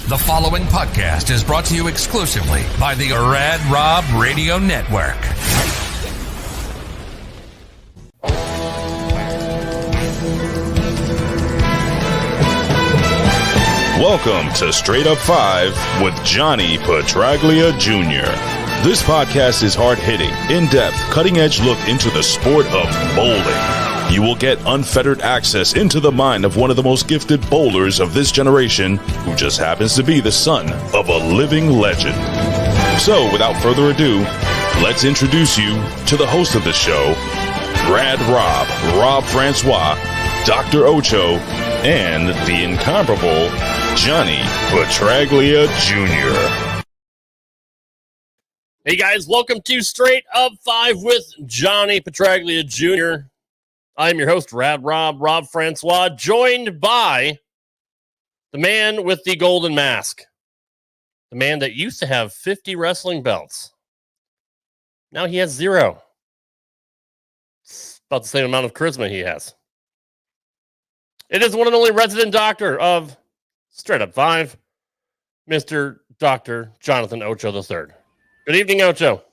The following podcast is brought to you exclusively by the Rad Rob Radio Network. Welcome to Straight Up 5 with Johnny Petraglia Jr. This podcast is hard-hitting, in-depth, cutting-edge look into the sport of bowling. You will get unfettered access into the mind of one of the most gifted bowlers of this generation, who just happens to be the son of a living legend. So, without further ado, let's introduce you to the host of the show, Rad Rob Francois, Dr. Ocho, and the incomparable Johnny Petraglia Jr. Hey guys, welcome to Straight Up 5 with Johnny Petraglia Jr. I'm your host, Rad Rob Francois, joined by the man with the golden mask. The man that used to have 50 wrestling belts. Now he has 0. It's about the same amount of charisma he has. It is one and only resident doctor of Straight Up 5, Mr. Dr. Jonathan Ocho III. Good evening, Ocho.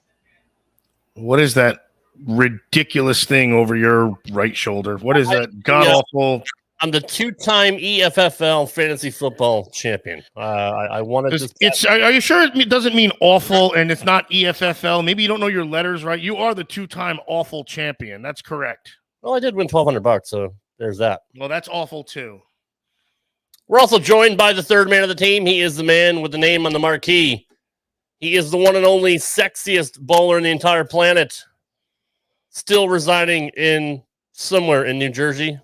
What is that ridiculous thing over your right shoulder? What is that god-awful? I'm the 2-time EFFL fantasy football champion. I wanted to... Are you sure it doesn't mean awful and it's not EFFL? Maybe you don't know your letters right. You are the 2-time awful champion. That's correct. Well, I did win $1,200, so there's that. Well, that's awful, too. We're also joined by the third man of the team. He is the man with the name on the marquee. He is the one and only sexiest bowler in the entire planet. Still residing somewhere in New Jersey.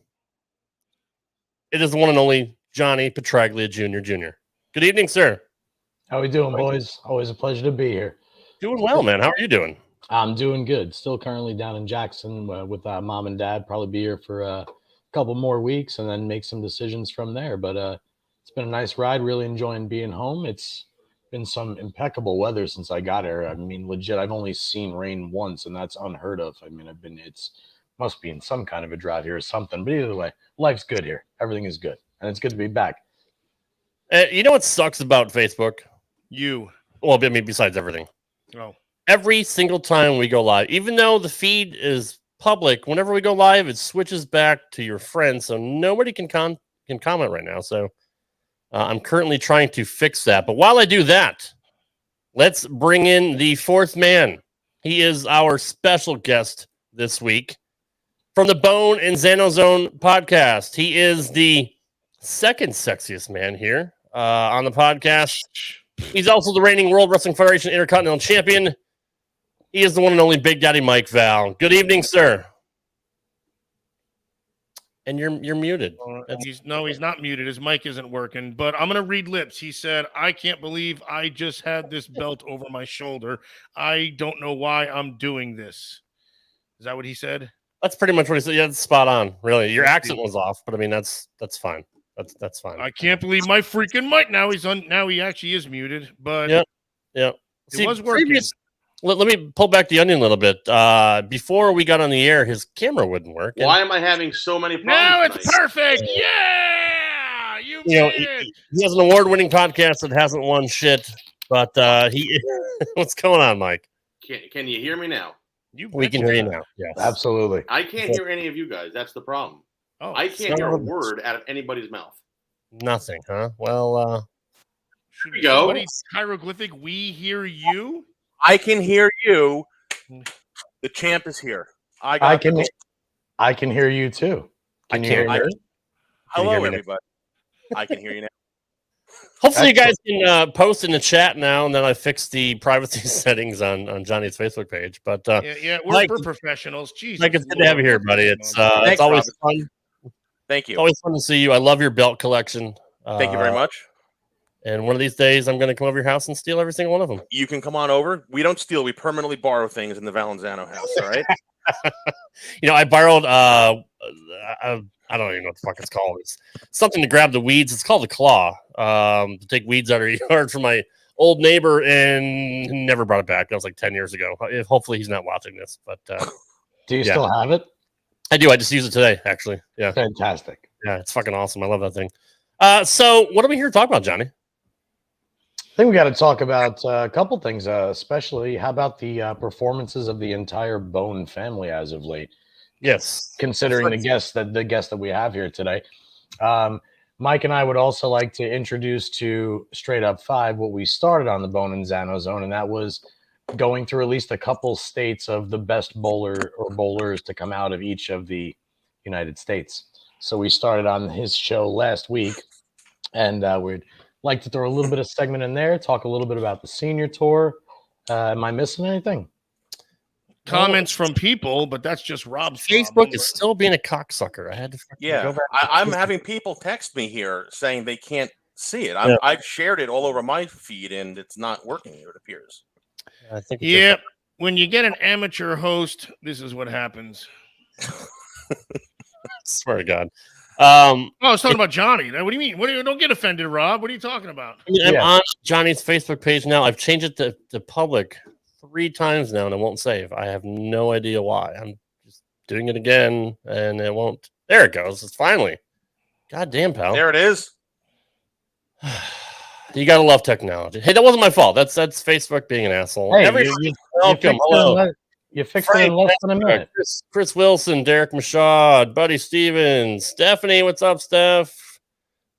It is the one and only Johnny Petraglia Jr. Good evening, sir. How we doing, boys? Always a pleasure to be here. Doing well, man. How are you doing? I'm doing good. Still currently down in Jackson with mom and dad. Probably be here for a couple more weeks and then make some decisions from there. But it's been a nice ride. Really enjoying being home. It's been some impeccable weather since I got here. I mean, legit, I've only seen rain once, and that's unheard of. I mean, it's must be in some kind of a drought here or something. But either way, life's good here. Everything is good, and it's good to be back. You know what sucks about Facebook? Well, I mean, besides everything. Oh. Every single time we go live, even though the feed is public, whenever we go live, it switches back to your friends, so nobody can comment right now. So I'm currently trying to fix that. But while I do that, let's bring in the fourth man. He is our special guest this week from the Bohn Zano Zone podcast. He is the second sexiest man here on the podcast. He's also the reigning World Wrestling Federation Intercontinental Champion. He is the one and only Big Daddy Mike Val. Good evening, sir. And you're muted. He's not muted. His mic isn't working, but I'm going to read lips. He said, I can't believe I just had this belt over my shoulder. I don't know why I'm doing this. Is that what he said? That's pretty much what he said. Yeah, that's spot on. Really. Your accent was off, but I mean, that's fine. That's fine. I can't believe my freaking mic. Now he actually is muted, but yeah. It was working. Let me pull back the onion a little bit. Before we got on the air, his camera wouldn't work. Why am I having so many problems? Now it's perfect. Yeah, you know, did. He has an award-winning podcast that hasn't won shit. But what's going on, Mike? Can you hear me now? We can hear you now. Yes, absolutely. I can't hear any of you guys. That's the problem. Oh, I can't hear a word out of anybody's mouth. Nothing, huh? Well, here we go. Hieroglyphic. We hear you. I can hear you. The champ is here. I can hear you too. Can you hear me? Can you hear Hello, me now? everybody. I can hear you now. Hopefully, you guys can post in the chat now, and then I fixed the privacy settings on Johnny's Facebook page. But Yeah, we're, Mike, we're professionals. Jesus, Mike, it's good to have you here, buddy. It's Thanks, always Robert. fun. Thank It's you. always fun to see you. I love your belt collection. Thank you very much. And one of these days, I'm going to come over your house and steal every single one of them. You can come on over. We don't steal. We permanently borrow things in the Bohn Zano house. All right. I borrowed I don't even know what the fuck it's called. It's something to grab the weeds. It's called a claw. To take weeds out of your yard from my old neighbor, and never brought it back. That was like 10 years ago. Hopefully he's not watching this. But Do you still have it? I do. I just used it today, actually. Yeah. Fantastic. Yeah, it's fucking awesome. I love that thing. So what are we here to talk about, Johnny? I think we got to talk about a couple things, especially how about the performances of the entire Bohn family as of late. Yes, considering the guest that we have here today. Mike and I would also like to introduce to Straight Up 5 what we started on the Bohn and Zano Zone, and that was going through at least a couple states of the best bowler or bowlers to come out of each of the United States. So we started on his show last week, and we'd like to throw a little bit of segment in there, talk a little bit about the senior tour. Am I missing anything? Comments from people, but that's just Rob's Facebook problem. is still being a cocksucker. I had to go back. I'm having people text me here saying they can't see it. I've shared it all over my feed, and it's not working. It appears. I think. Yeah, when you get an amateur host, this is what happens. Swear to God. I was talking about Johnny. What do you mean? Don't get offended, Rob. What are you talking about? I'm on Johnny's Facebook page now. I've changed it to public 3 times now, and it won't save. I have no idea why. I'm just doing it again, and it won't. There it goes. It's finally. God damn, pal. There it is. You gotta love technology. Hey, that wasn't my fault. That's Facebook being an asshole. Hey, welcome. Hello. You fixed it in less than a minute. Chris Wilson, Derek Mashad, Buddy Stevens, Stephanie. What's up, Steph?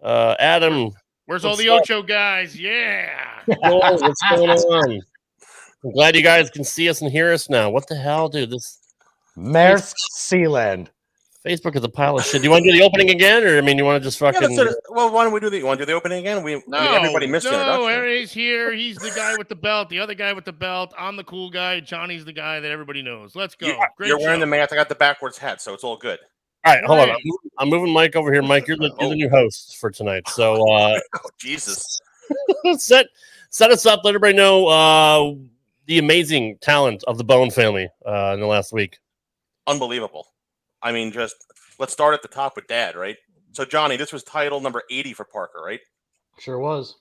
Adam. Where's all the Ocho guys? Yeah. What's going on? I'm glad you guys can see us and hear us now. What the hell, dude? This Maersk Sealand. Facebook is a pile of shit. Do you want to do the opening again, or you want to just fucking? Well, why don't we do the? You want to do the opening again? Everybody missed the introduction. No, he's here. He's the guy with the belt. The other guy with the belt. I'm the cool guy. Johnny's the guy that everybody knows. Let's go. You're wearing the mask. I got the backwards hat, so it's all good. All right, hold on. I'm moving Mike over here. Mike, you're the new host for tonight. So, Jesus, set us up. Let everybody know the amazing talent of the Bohn family in the last week. Unbelievable. I mean, just let's start at the top with Dad, right? So, Johnny, this was title number 80 for Parker, right? Sure was.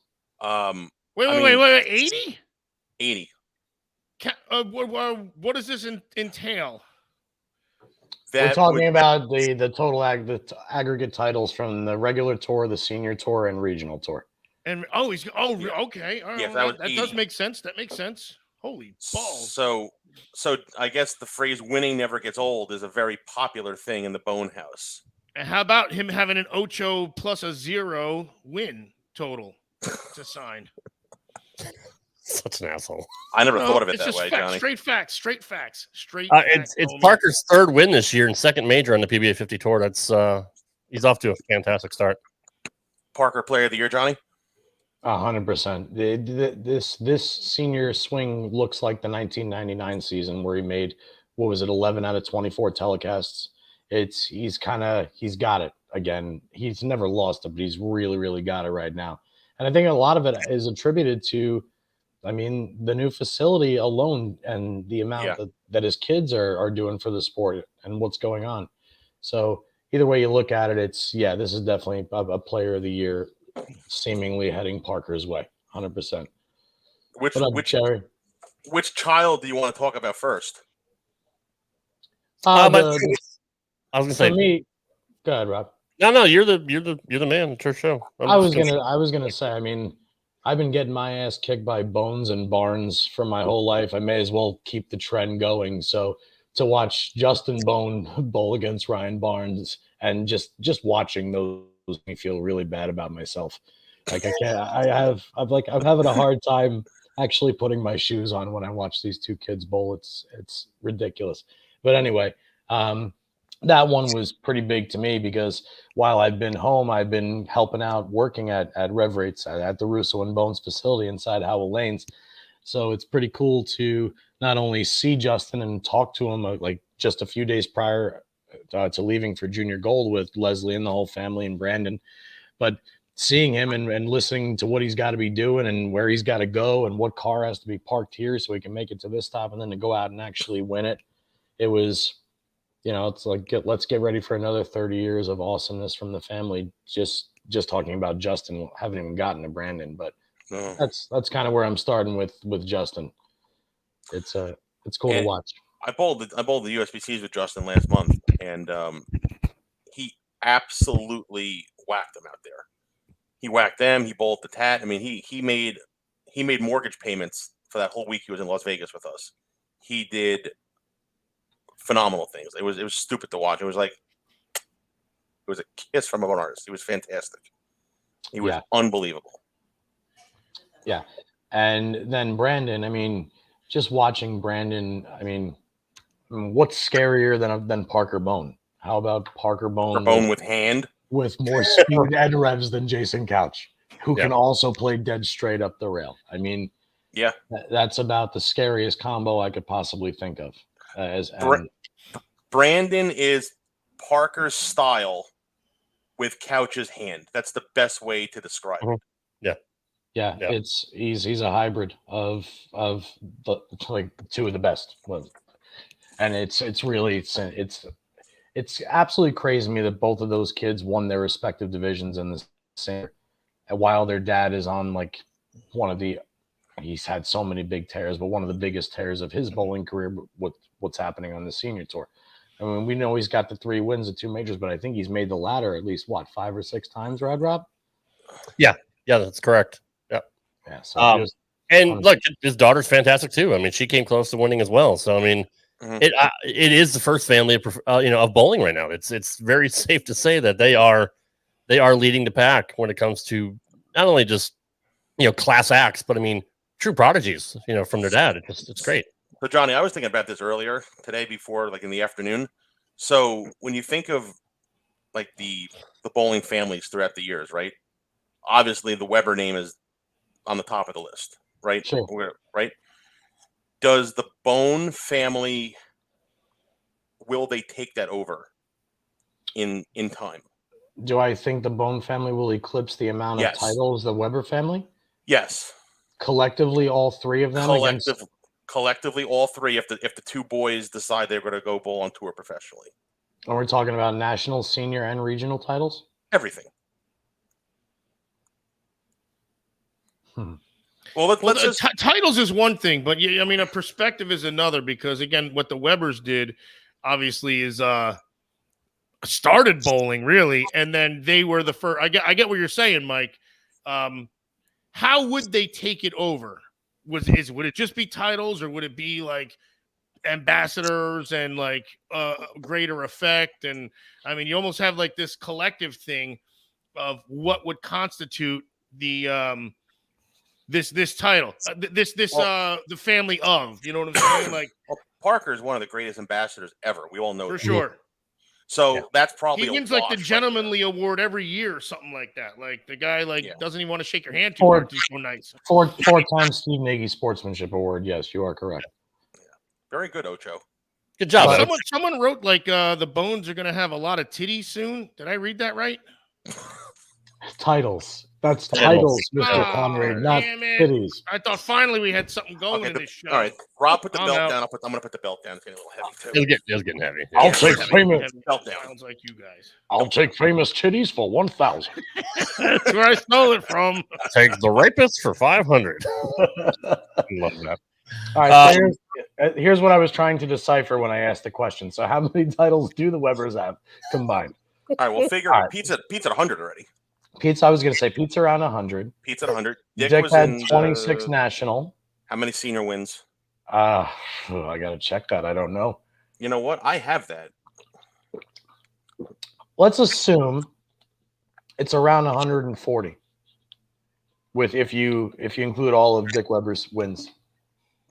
Wait, 80? 80. What does this entail? We're talking about the total aggregate titles from the regular tour, the senior tour, and regional tour. And okay. All right, yeah, that does make sense. That makes sense. Holy balls. So I guess the phrase "winning never gets old" is a very popular thing in the Bohn house. And how about him having an Ocho plus a 0 win total to sign? Such an asshole. I never thought of it that way, Johnny. Straight facts. It's Parker's 3rd win this year and 2nd major on the PBA 50 tour. That's he's off to a fantastic start. Parker Player of the Year, Johnny. 100%. This senior swing looks like the 1999 season where he made 11 out of 24 telecasts. He's got it again. He's never lost it, but he's really, really got it right now. And I think a lot of it is attributed to, the new facility alone and the amount that his kids are doing for the sport and what's going on. So either way you look at it, this is definitely a Player of the Year, seemingly heading Parker's way, 100%. Which child do you want to talk about first? I was gonna say me. Go ahead, Rob. No, you're the man. It's your show. I was gonna say. I've been getting my ass kicked by Bones and Barnes for my whole life. I may as well keep the trend going. So to watch Justin Bohn bowl against Ryan Barnes and just watching those makes me feel really bad about myself. Like I can't. I'm having a hard time actually putting my shoes on when I watch these two kids bowl. It's ridiculous. But anyway, that one was pretty big to me because while I've been home, I've been helping out working at Rev Rates at the Russo and Bones facility inside Howell Lanes. So it's pretty cool to not only see Justin and talk to him like just a few days prior to leaving for Junior Gold with Leslie and the whole family and Brandon, but seeing him and listening to what he's got to be doing and where he's got to go and what car has to be parked here so he can make it to this stop and then to go out and actually win it. It was, it's like, let's get ready for another 30 years of awesomeness from the family. Just talking about Justin, haven't even gotten to Brandon, but that's kind of where I'm starting with Justin. It's cool to watch. I bowled the USBCs with Justin last month, and he absolutely whacked them out there. He whacked them. He bowled the tat. I mean, he made mortgage payments for that whole week he was in Las Vegas with us. He did phenomenal things. It was stupid to watch. It was a kiss from an artist. He was fantastic. He was unbelievable. Yeah. And then Brandon, I mean, just watching Brandon, I mean, what's scarier than Parker Bohn? How about Parker Bohn with hand? With more speed and revs than Jason Couch, who can also play dead straight up the rail. I mean, that's about the scariest combo I could possibly think of. Brandon is Parker's style with Couch's hand. That's the best way to describe it. Yeah. He's a hybrid of the like two of the best ones, and it's absolutely crazy to me that both of those kids won their respective divisions in the same. And while their dad is on like he's had so many big tears, but one of the biggest tears of his bowling career with what's happening on the senior tour. I mean, we know he's got the 3 wins at 2 majors, but I think he's made the ladder at least 5 or 6 times, Rob? Yeah, that's correct. Yeah. So look, his daughter's fantastic too. I mean, she came close to winning as well. So I mean, it is the first family of bowling right now. It's very safe to say that they are leading the pack when it comes to not only just class acts, but I mean true prodigies. From their dad. It's great. So Johnny, I was thinking about this earlier today before, like in the afternoon. So when you think of like the bowling families throughout the years, right? Obviously, the Weber name is on the top of the list, right? Sure. Right? Does the Bohn family, will they take that over in time? Do I think the Bohn family will eclipse the amount of titles the Weber family? Yes. Collectively, all 3 of them? Collectively, all 3, if the 2 boys decide they're going to go bowl on tour professionally. And we're talking about national, senior, and regional titles? Everything. Well, titles is one thing, but I mean, a perspective is another, because again, what the Webers did obviously is started bowling really, and then they were the first. I get what you're saying, Mike. How would they take it over? Would it just be titles, or would it be like ambassadors and like greater effect? And I mean, you almost have like this collective thing of what would constitute the this title, the family of, you know what I'm saying? Like, Parker is one of the greatest ambassadors ever. We all know for that. sure. So that's probably he wins like the gentlemanly award every year or something like that. Like the guy doesn't even want to shake your hand too hard. He's so nice. 4 times Steve Nagy Sportsmanship Award. Yes, you are correct. Yeah. Very good, Ocho. Good job. Someone wrote like the Bones are going to have a lot of titties soon. Did I read that right? Titles. That's titles, Mr. Conrad, not titties. I thought finally we had something going in this show. All right, Rob, put the belt down. I'm going to put the belt down. It's getting a little heavy too. It was getting heavy. I'll take famous belt down. Sounds like you guys. I'll take famous titties for 1,000. That's where I stole it from. Take the rapist for 500. Love that. All right, so here's what I was trying to decipher when I asked the question. So, how many titles do the Webers have combined? All right, we'll figure pizza at 100 already. Pizza, I was going to say pizza around 100. Pizza at 100. Dick was had 26 national. How many senior wins? I got to check that. I don't know. You know what? I have that. Let's assume it's around 140. With if you include all of Dick Weber's wins.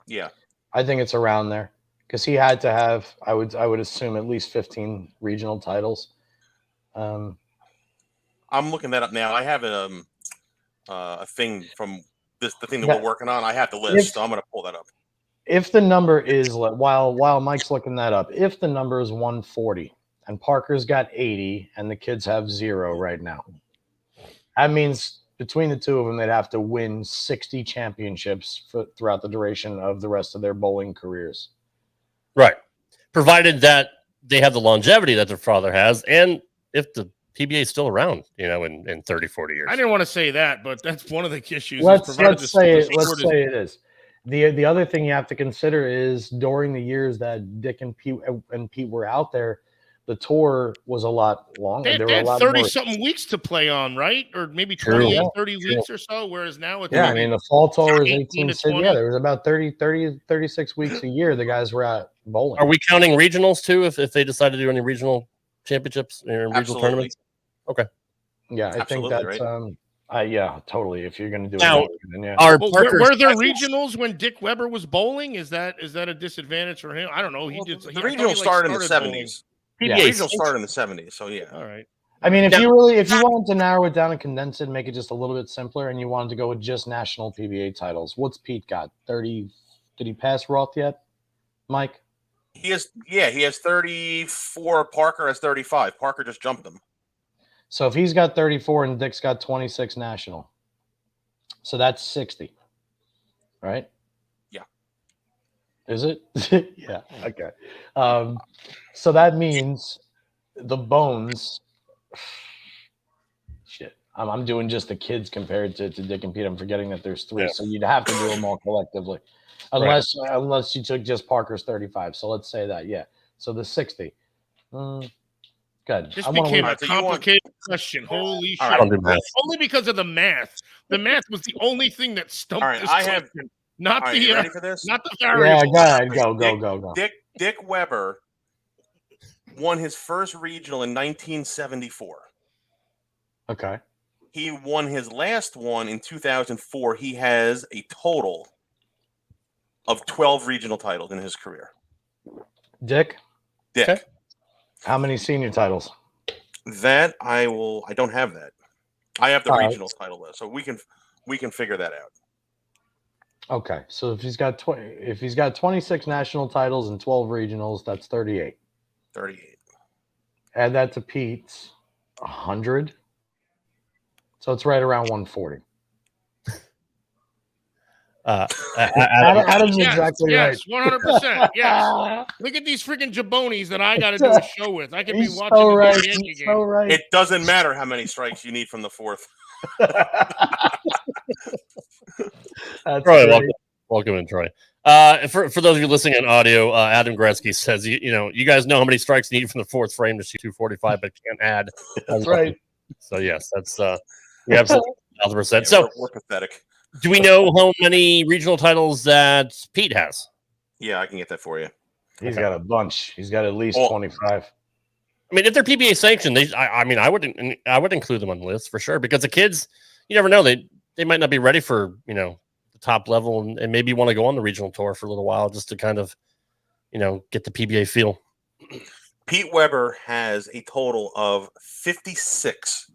Yeah. I think it's around there. because he had to have, I would assume, at least 15 regional titles. I'm looking that up now. I have a thing from the thing that we're working on. I have the list, so I'm going to pull that up. If the number is, while Mike's looking that up, if the number is 140 and Parker's got 80 and the kids have 0 right now, that means between the two of them, they'd have to win 60 championships throughout the duration of the rest of their bowling careers. Right. Provided that they have the longevity that their father has, and if the PBA is still around, in 30, 40 years. I didn't want to say that, but that's one of the issues. Let's say it is. The other thing you have to consider is during the years that Dick and Pete were out there, the tour was a lot longer. They had 30-something weeks to play on, right? Or maybe 28, 30 weeks or so, whereas now it's... Yeah, I mean, the fall tour was 18 to 20. Yeah, there was about 36 weeks a year the guys were out bowling. Are we counting regionals, too, if they decide to do any regional championships or regional tournaments? Okay. Yeah, I think that's... Right. Yeah, totally. If you're going to do now, it, then yeah. Were there regionals when Dick Weber was bowling? Is that a disadvantage for him? I don't know. The regionals started in the 70s. PBA regionals started in the 70s. So yeah. All right. I mean, if you wanted to narrow it down and condense it, and make it just a little bit simpler, and you wanted to go with just national PBA titles, what's Pete got? 30? Did he pass Roth yet, Mike? He has 34. Parker has 35. Parker just jumped him. So if he's got 34 and Dick's got 26 national, so that's 60, right? Yeah. Is it? Yeah. Okay. So that means the Bones. Shit. I'm doing just the kids compared to Dick and Pete. I'm forgetting that there's 3, so you'd have to do them all collectively, unless you took just Parker's 35. So let's say that, yeah. So the 60. Good. This became a complicated question. Holy shit. Only because of the math. The math was the only thing that stumped this question. Not the ready for this? Not the variables. Yeah, go. Dick Weber won his first regional in 1974. Okay. He won his last one in 2004. He has a total of 12 regional titles in his career. Dick? Okay. How many senior titles? That I don't have that. I have the regional title list, so we can figure that out. Okay, so if he's got 26 national titles and 12 regionals, that's 38. 38. Add that to Pete's 100. So it's right around 140. Adam's exactly right. Yes, 100%. Yes. Look at these freaking jabonis that I got to do a show with. I could be watching the Yankee game. So right. It doesn't matter how many strikes you need from the fourth. Troy, welcome in, Troy. For those of you listening on audio, Adam Gretzky says, you guys know how many strikes you need from the fourth frame to shoot 245, but can't add. That's right. So yes, that's we absolutely 1,000%. So we're pathetic. Do we know how many regional titles that Pete has? Yeah, I can get that for you. He's got a bunch. He's got at least 25. I mean, if they're PBA sanctioned, I would include them on the list for sure, because the kids, you never know, they might not be ready for the top level and maybe want to go on the regional tour for a little while just to kind of get the PBA feel. Pete Weber has a total of 56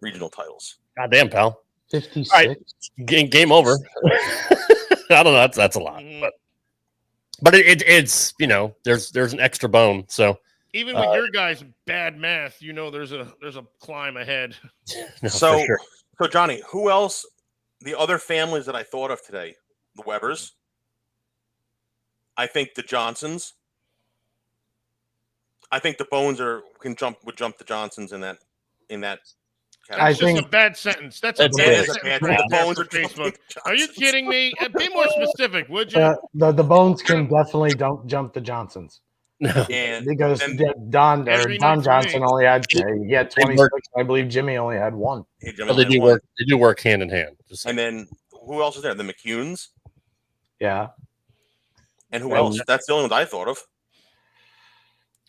regional titles. God damn, pal. 56. Right. Game over. I don't know. That's a lot, but it's there's an extra bone. So even with your guys' bad math, there's a climb ahead. No, so sure. So Johnny, who else? The other families that I thought of today: the Webers. I think the Johnsons. I think the Bones would jump the Johnsons in that. That's just a bad sentence. That's a bad sentence. The Bones for Facebook. Are you kidding me? Be more specific, would you? The Bones can definitely don't jump the Johnsons. No. Because Don Johnson only had 26. I believe Jimmy only had 1. Hey, they do work hand in hand. And then who else is there? The McCunes. Yeah. And who else? That's the only one I thought of.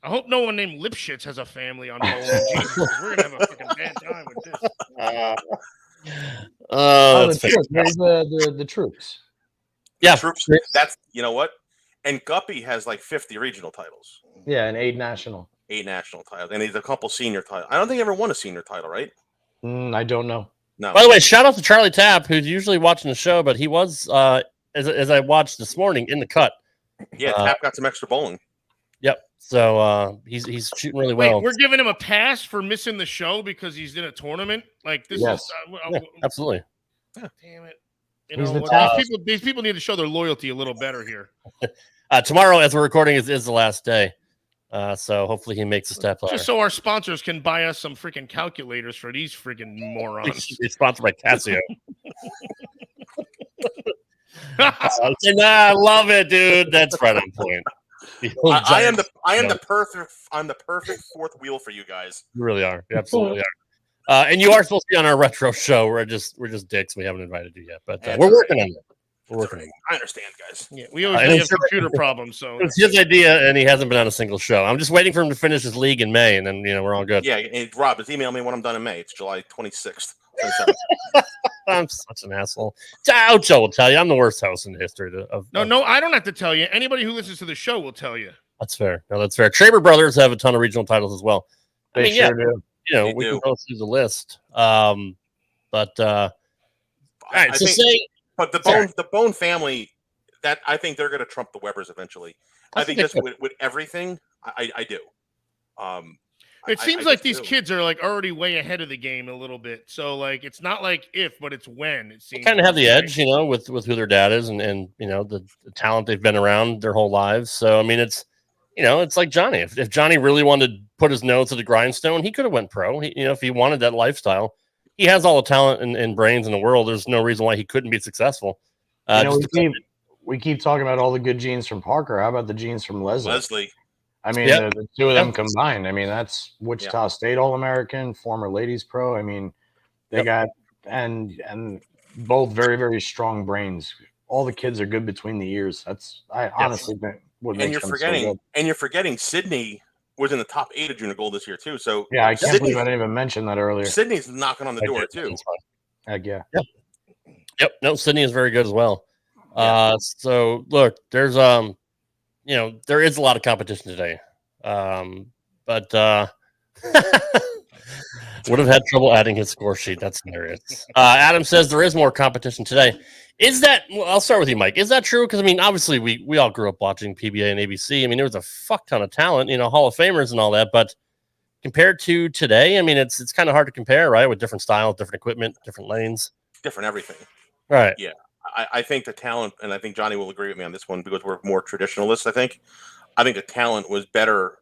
I hope no one named Lipschitz has a family on bowling. Jesus, we're gonna have a fucking bad time with this. The troops. Yeah, troops. That's what. And Guppy has like 50 regional titles. Yeah, and 8 national. 8 national titles. And he's a couple senior titles. I don't think he ever won a senior title, right? I don't know. No. By the way, shout out to Charlie Tapp, who's usually watching the show, but he was, as I watched this morning, in the cut. Yeah, Tapp got some extra bowling. Yep. So he's shooting really well. Wait, we're giving him a pass for missing the show because he's in a tournament. Like this Yes. is Yeah, absolutely. damn it. He's the What? top. These people need to show their loyalty a little better here. Tomorrow, as we're recording, is the last day. So hopefully he makes a step higher. Just so our sponsors can buy us some freaking calculators for these freaking morons. He's sponsored by Casio. I love it, dude. That's right on point. I am the perfect fourth wheel for you guys. You really are. You absolutely are. And you are supposed to be on our retro show. We're just dicks. We haven't invited you yet, but we're working on it. We're working on it. I understand, guys. Yeah, we always have computer problems. So it's his idea, and he hasn't been on a single show. I'm just waiting for him to finish his league in May, and then we're all good. Yeah, and Rob, just email me when I'm done in May. It's July 26th. I'm such an asshole. Joe will tell you I'm the worst host in the history of. No, I don't have to tell you. Anybody who listens to the show will tell you. That's fair. No, that's fair. Traber Brothers have a ton of regional titles as well. They sure do. We can go through the list. All right, but the Bohn family, that I think they're going to trump the Webbers eventually. I think just with everything, I do. It seems like these kids are like already way ahead of the game a little bit. So like it's not like if, but it's when. It seems kind of have the edge, with who their dad is and the talent they've been around their whole lives. So I mean, it's it's like Johnny. If Johnny really wanted to put his nose to the grindstone, he could have went pro. If he wanted that lifestyle, he has all the talent and brains in the world. There's no reason why he couldn't be successful. We keep talking about all the good genes from Parker. How about the genes from Leslie? I mean, Yep. the two of them combined. I mean, that's Wichita State All-American, former ladies pro. I mean, they got and both very, very strong brains. All the kids are good between the ears. Honestly think what makes them so good. And you're forgetting Sydney was in the top 8 of Junior Gold this year too. So yeah, I can't believe I didn't even mention that earlier. Sydney's knocking on the door too. Heck yeah. Yep. No, Sydney is very good as well. So look, there's there is a lot of competition today. But would have had trouble adding his score sheet. That's hilarious. Adam says there is more competition today. Is that? Well, I'll start with you, Mike. Is that true? Because I mean, obviously, we all grew up watching PBA and ABC. I mean, there was a fuck ton of talent, Hall of Famers and all that. But compared to today, I mean, it's kind of hard to compare, right? With different styles, different equipment, different lanes, different everything. Right. Yeah. I think the talent, and I think Johnny will agree with me on this one because we're more traditionalists. I think the talent was better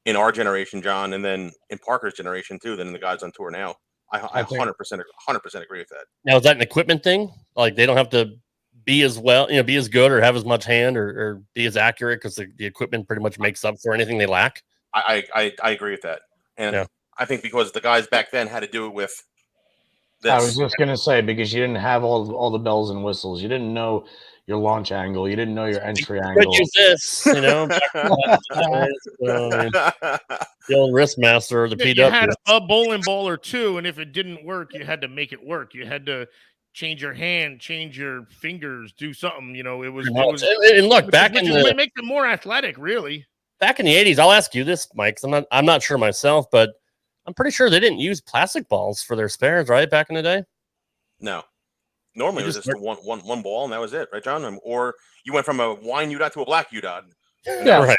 in our generation, John, and then in Parker's generation too, than in the guys on tour now. I 100% agree with that. Now, is that an equipment thing? Like they don't have to be as well, be as good or have as much hand or be as accurate because the equipment pretty much makes up for anything they lack? I agree with that. And I think because the guys back then had to do it with this. I was just going to say, because you didn't have all the bells and whistles. You didn't know your launch angle. You didn't know your entry angle. Use this, the old wrist master, the PW. You had a bowling ball or two, and if it didn't work, you had to make it work. You had to change your hand, change your fingers, do something. It was. And look, it makes it more athletic, really. Back in the 80s, I'll ask you this, Mike. I'm not sure myself, but I'm pretty sure they didn't use plastic balls for their spares, right? Back in the day. No. Normally, it was just one ball, and that was it, right, John? Or you went from a wine UDOT to a black UDOT. Yeah, right.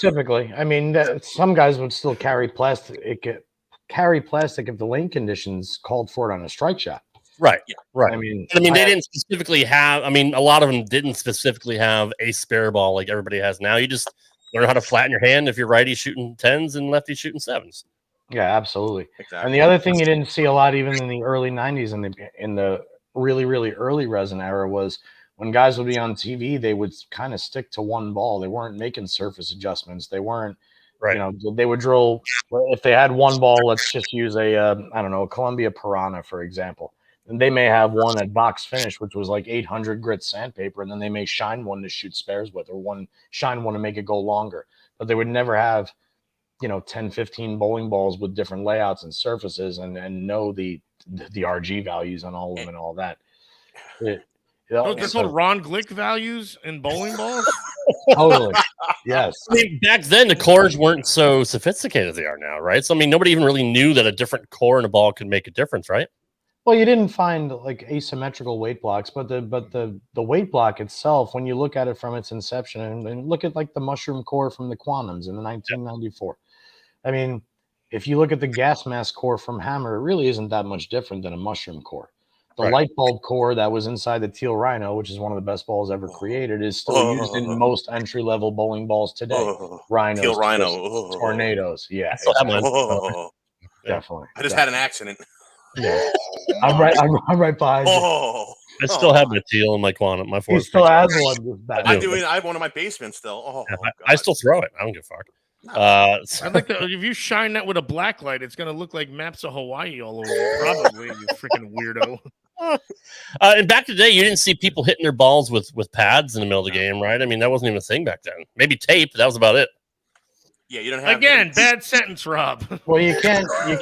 Typically. I mean, some guys would still carry plastic. If the lane conditions called for it on a strike shot. Right. Yeah. Right. I mean, they didn't specifically have. I mean, a lot of them didn't specifically have a spare ball like everybody has now. You just learn how to flatten your hand if you're righty shooting 10s and lefty shooting 7s. Yeah, absolutely. Exactly. And the other thing you didn't see a lot, even in the early 90s in the really, really early resin era, was when guys would be on TV, they would kind of stick to one ball. They weren't making surface adjustments. They weren't, they would drill. If they had one ball, let's just use a Columbia Piranha, for example. And they may have one at box finish, which was like 800 grit sandpaper. And then they may shine one to shoot spares with, or shine one to make it go longer. But they would never have, 10, 15 bowling balls with different layouts and surfaces and know the RG values on all of them and all that. They're called Ron Glick values in bowling balls? Totally. Yes. I mean, back then the cores weren't so sophisticated as they are now, right? So I mean, nobody even really knew that a different core in a ball could make a difference, right? Well, you didn't find like asymmetrical weight blocks, but the weight block itself, when you look at it from its inception, and look at like the mushroom core from the Quantums in the 1994. I mean, if you look at the gas mask core from Hammer, it really isn't that much different than a mushroom core. The Right. light bulb core that was inside the Teal Rhino, which is one of the best balls ever created, is still used in most entry level bowling balls today. Rhinos, Teal Rhino. twists, tornadoes. Yeah, I still have mine. definitely. I just had an accident. Yeah. I'm right behind you. Oh, I still have my teal and my quantum. My He force. still has one. This bad. I do. I have one in my basement still. Oh, I still throw it. I don't give a fuck. I'd like to. If you shine that with a black light, it's gonna look like maps of Hawaii all over you. Probably, you freaking weirdo. And back today, you didn't see people hitting their balls with pads in the middle of the game, right? I mean, that wasn't even a thing back then. Maybe tape. That was about it. Yeah, you don't have Again, bad sentence, Rob. Well, you can't hit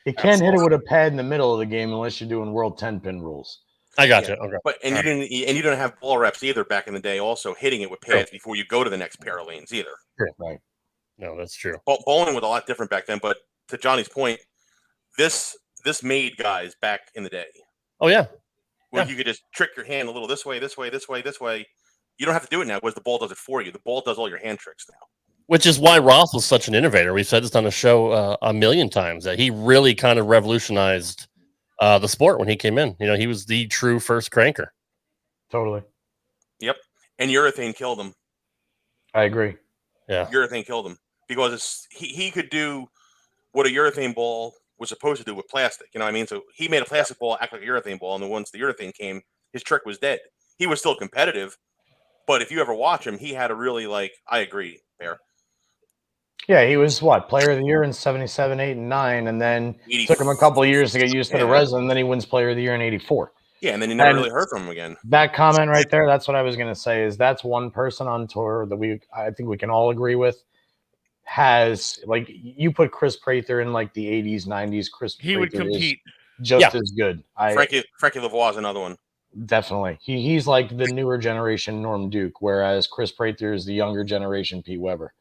it with a pad in the middle of the game unless you're doing World 10-pin rules. I got you. Okay. But you didn't have ball reps either back in the day. Also hitting it with pads before you go to the next pair of lanes either. Right. No, that's true. Bowling was a lot different back then. But to Johnny's point, this made guys back in the day. Oh yeah. Where you could just trick your hand a little this way, this way, this way, this way. You don't have to do it now because the ball does it for you. The ball does all your hand tricks now. Which is why Roth was such an innovator. We've said this on the show a million times that he really kind of revolutionized the sport when he came in. You know, he was the true first cranker. Totally. Yep. And urethane killed him. I agree. Yeah. Urethane killed him because he could do what a urethane ball was supposed to do with plastic. You know what I mean? So he made a plastic ball act like a urethane ball, and then once the urethane came, his trick was dead. He was still competitive, but if you ever watch him, he had a really I agree, Bear. Yeah, he was player of the year in 77, 8, and 9, and then took him a couple of years to get used to the resin, and then he wins player of the year in 84. Yeah, and then you never really heard from him again. That comment right there, that's what I was going to say, is that's one person on tour that I think we can all agree with has, you put Chris Prather in the 80s, 90s, He would compete just as good. Frankie Lavoie is another one. Definitely. He's like the newer generation Norm Duke, whereas Chris Prather is the younger generation Pete Weber.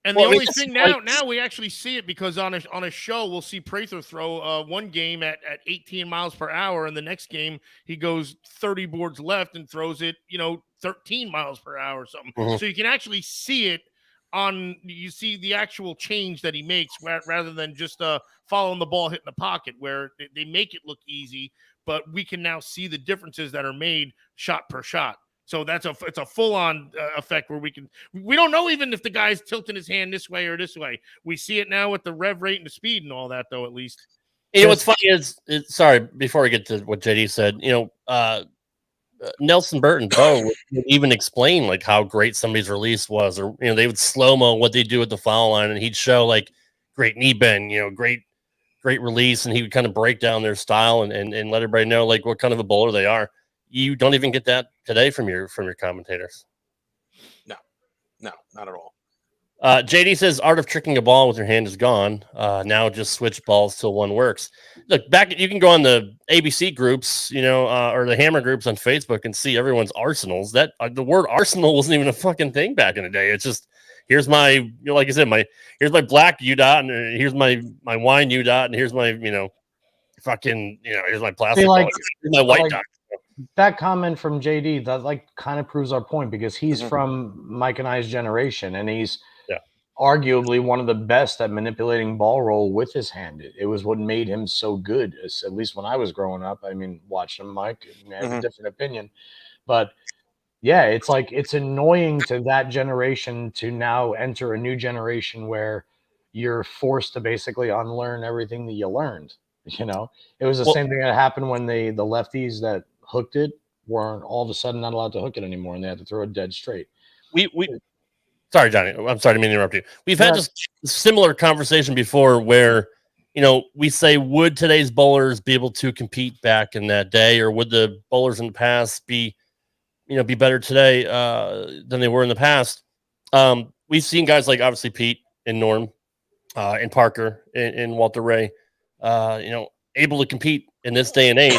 And the only thing now we actually see it because on a show we'll see Prather throw one game at 18 miles per hour, and the next game he goes 30 boards left and throws it 13 miles per hour or something. Mm-hmm. So you can actually see it you see the actual change that he makes rather than just following the ball hitting the pocket where they make it look easy, but we can now see the differences that are made shot per shot. So it's a full-on effect where we don't know even if the guy's tilting his hand this way or this way. We see it now with the rev rate and the speed and all that, though, at least. You know what's funny is sorry, before we get to what JD said, Nelson Burton would even explain how great somebody's release was, or they would slow-mo what they do at the foul line, and he'd show great knee bend, great release, and he would kind of break down their style and let everybody know what kind of a bowler they are. You don't even get that today from your commentators. No, not at all. JD says art of tricking a ball with your hand is gone. Now just switch balls till one works. Look, you can go on the ABC groups, or the Hammer groups on Facebook and see everyone's arsenals. That the word arsenal wasn't even a fucking thing back in the day. It's just here's my, like I said, here's my black U dot, and here's my wine U dot, and here's my here's my plastic ball. Here's my white dot. That comment from JD that kind of proves our point because he's from Mike and I's generation, and he's arguably one of the best at manipulating ball roll with his hand. It was what made him so good, at least when I was growing up. I mean, watching Mike, I have a different opinion, but yeah, it's annoying to that generation to now enter a new generation where you're forced to basically unlearn everything that you learned. It was the same thing that happened when the lefties that hooked it weren't all of a sudden not allowed to hook it anymore, and they had to throw it dead straight. Sorry, Johnny. I'm sorry to interrupt you. We've had this similar conversation before where, we say, would today's bowlers be able to compete back in that day, or would the bowlers in the past be better today than they were in the past? We've seen guys like obviously Pete and Norm and Parker and Walter Ray, able to compete in this day and age.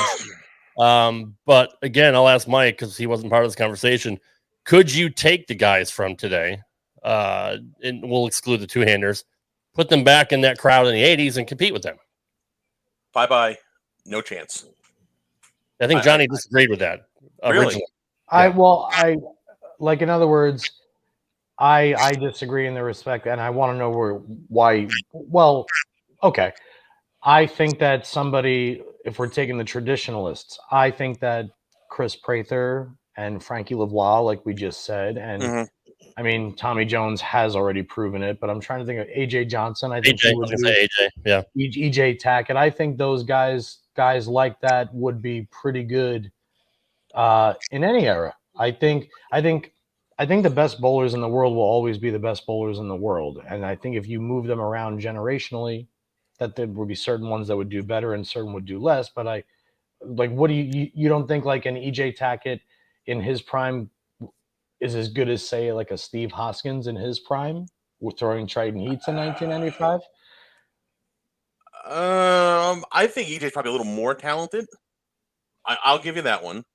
But again, I'll ask Mike because he wasn't part of this conversation. Could you take the guys from today, and we'll exclude the two-handers, put them back in that crowd in the 80s and compete with them? Bye-bye. No chance. I think Johnny disagreed with that originally. I like, in other words, I disagree in the respect, and I want to know why. Well, okay. I think that somebody, if we're taking the traditionalists, I think that Chris Prather and Frankie Lavoie, like we just said, and I mean, Tommy Jones has already proven it, but I'm trying to think of AJ Johnson. I think AJ, I was going to say AJ, yeah. EJ Tackett. I think those guys like that would be pretty good in any era. I think the best bowlers in the world will always be the best bowlers in the world, and I think if you move them around generationally, that there would be certain ones that would do better and certain would do less. But what do you don't think like an EJ Tackett in his prime is as good as, say, like a Steve Hoskins in his prime with throwing Triton Heats in 1995? I think EJ's probably a little more talented. I'll give you that one.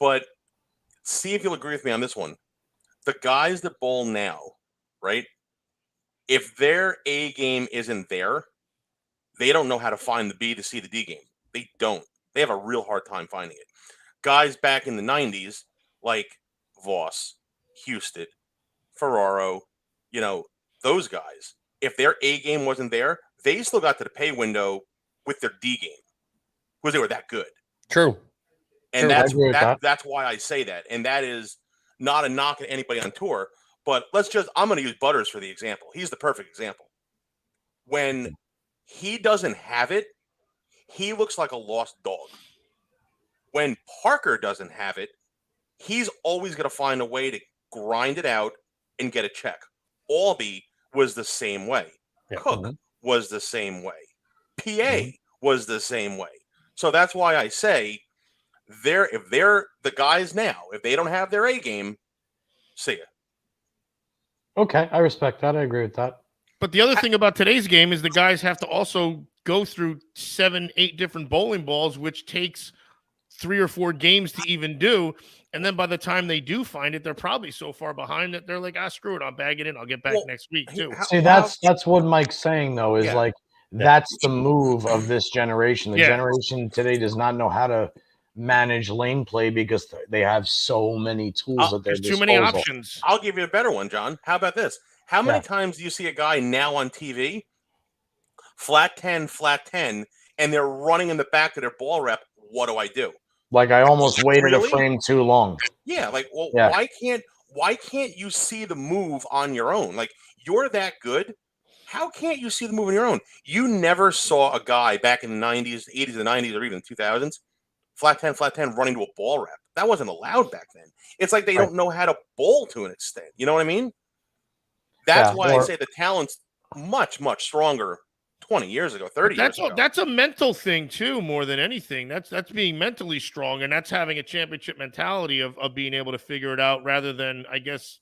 But see if you'll agree with me on this one. The guys that bowl now, right? If their A game isn't there, they don't know how to find the B to see the D game. They don't. They have a real hard time finding it. Guys back in the 90s, like Voss, Houston, Ferraro, those guys, if their A game wasn't there, they still got to the pay window with their D game because they were that good. True. And that's why I say that. And that is not a knock at anybody on tour. But I'm going to use Butters for the example. He's the perfect example. When he doesn't have it, he looks like a lost dog. When Parker doesn't have it, he's always going to find a way to grind it out and get a check. Albie was the same way. Yeah. Cook was the same way. PA was the same way. So that's why I say if they're the guys now, if they don't have their A game, see ya. Okay, I respect that. I agree with that. But the other thing about today's game is the guys have to also go through 7-8 different bowling balls, which takes 3 or 4 games to even do. And then by the time they do find it, they're probably so far behind that they're like, screw it, I'll bag it in. I'll get back next week too. See, that's what Mike's saying though, is that's the move of this generation. The generation today does not know how to manage lane play because they have so many tools at their disposal. Too many options. I'll give you a better one, John. How about this? How many times do you see a guy now on TV, flat 10, and they're running in the back of their ball rep? What do I do? Like, I almost waited a frame too long. Yeah, why can't you see the move on your own? Like, you're that good. How can't you see the move on your own? You never saw a guy back in the 90s, 80s and 90s, or even 2000s, flat 10, running to a ball rep. That wasn't allowed back then. It's like they don't know how to bowl to an extent. You know what I mean? That's why I say the talent's much, much stronger 20 years ago, 30 years ago. That's a mental thing too, more than anything. That's being mentally strong, and that's having a championship mentality of being able to figure it out rather than, I guess,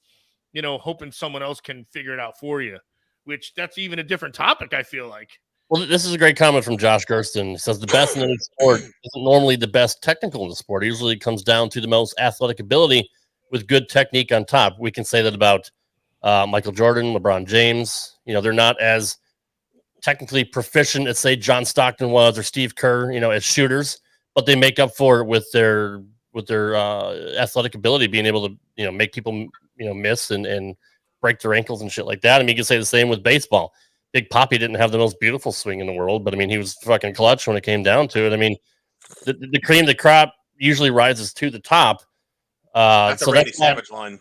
hoping someone else can figure it out for you, which that's even a different topic, I feel like. Well, this is a great comment from Josh Gersten. He says the best in any sport isn't normally the best technical in the sport. It usually comes down to the most athletic ability with good technique on top. We can say that about Michael Jordan, LeBron James. They're not as technically proficient as, say, John Stockton was or Steve Kerr, as shooters, but they make up for it with their athletic ability, being able to, make people, miss and break their ankles and shit like that. I mean, you can say the same with baseball. Big Papi didn't have the most beautiful swing in the world, but I mean, he was fucking clutch when it came down to it. I mean, the cream of the crop usually rises to the top. That's a Randy Savage line.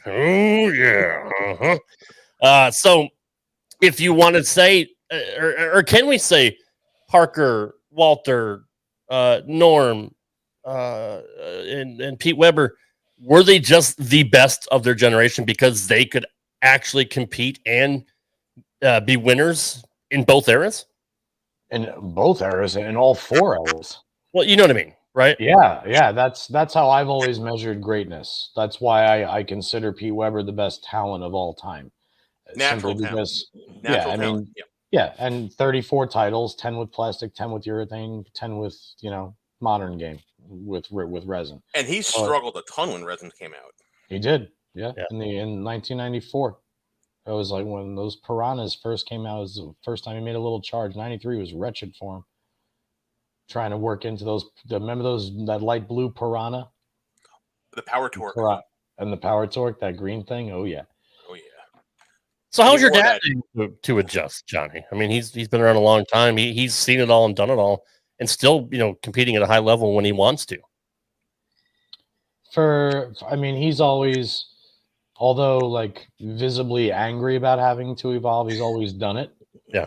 Oh yeah. So if you want to say, or can we say Parker, Walter, Norm, and Pete Weber, were they just the best of their generation because they could actually compete and be winners in both eras? In both eras, in all 4 eras. Well, you know what I mean, right? Yeah. That's how I've always measured greatness. That's why I consider Pete Weber the best talent of all time. Natural talent. And 34 titles, 10 with plastic, 10 with urethane, 10 with, modern game with resin. And he struggled a ton when resin came out. He did, yeah. Yeah. In 1994, it was like when those piranhas first came out. It was the first time he made a little charge. 93 was wretched for him. Trying to work into those. Remember that light blue piranha? The power torque. And the power torque, that green thing. Oh yeah. Oh yeah. So how's your dad that- to adjust, Johnny? I mean, he's been around a long time. He's seen it all and done it all, and still, competing at a high level when he wants to. He's always, although like visibly angry about having to evolve, he's always done it. Yeah.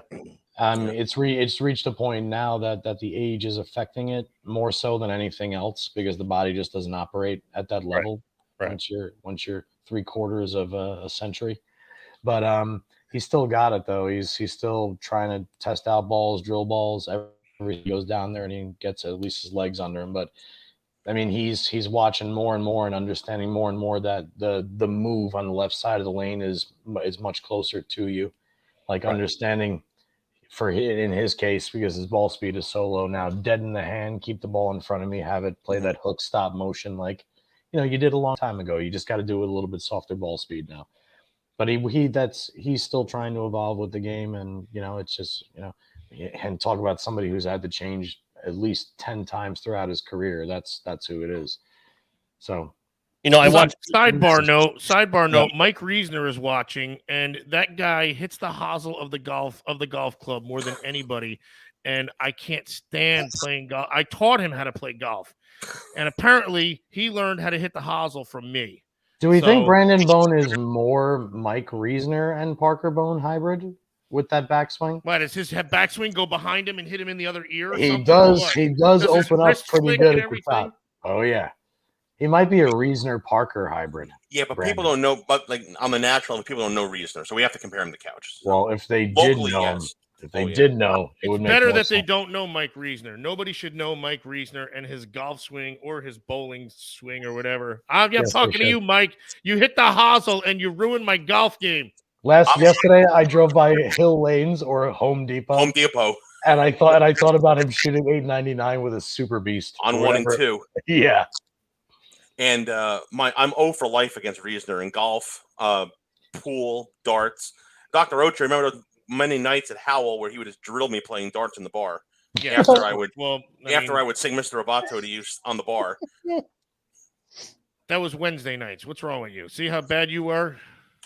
It's reached a point now that the age is affecting it more so than anything else, because the body just doesn't operate at that level. Right. Once you're 3/4 of a century. But he's still got it though. He's still trying to test out balls, drill balls. He goes down there and he gets at least his legs under him. But I mean, he's watching more and more and understanding more and more that the move on the left side of the lane is much closer to you. Like understanding in his case, because his ball speed is so low now, dead in the hand, keep the ball in front of me, have it play that hook stop motion like you did a long time ago. You just got to do it a little bit softer ball speed now. But he's still trying to evolve with the game, and it's just and talk about somebody who's had to change at least 10 times throughout his career. That's who it is. So, I watched sidebar note. Mike Reisner is watching, and that guy hits the hosel of the golf club more than anybody. And I can't stand playing golf. I taught him how to play golf, and apparently he learned how to hit the hosel from me. Do we think Brandon Bohn is more Mike Reisner and Parker Bohn hybrid with that backswing? What, does his backswing go behind him and hit him in the other ear? Or he does. He does open up pretty good at the top. Oh yeah, he might be a Reisner Parker hybrid. Yeah, but Brandon. People don't know. But like on the natural, people don't know Reisner, so we have to compare him to Couch. Well, if they did know him. If they did know, it would make better that sense. They don't know Mike Reisner. Nobody should know Mike Reisner and his golf swing or his bowling swing or whatever. I'm talking to you, Mike. You hit the hosel and you ruined my golf game. Yesterday, I drove by Hill Lanes or Home Depot. And I thought about him shooting 899 with a Super Beast on 1 and 2. Yeah. And I'm 0 for life against Reisner in golf, pool, darts. Dr. Ocher, remember those many nights at Howell where he would just drill me playing darts in the bar. Yeah. After I would sing Mr. Roboto to you on the bar. That was Wednesday nights. What's wrong with you? See how bad you were?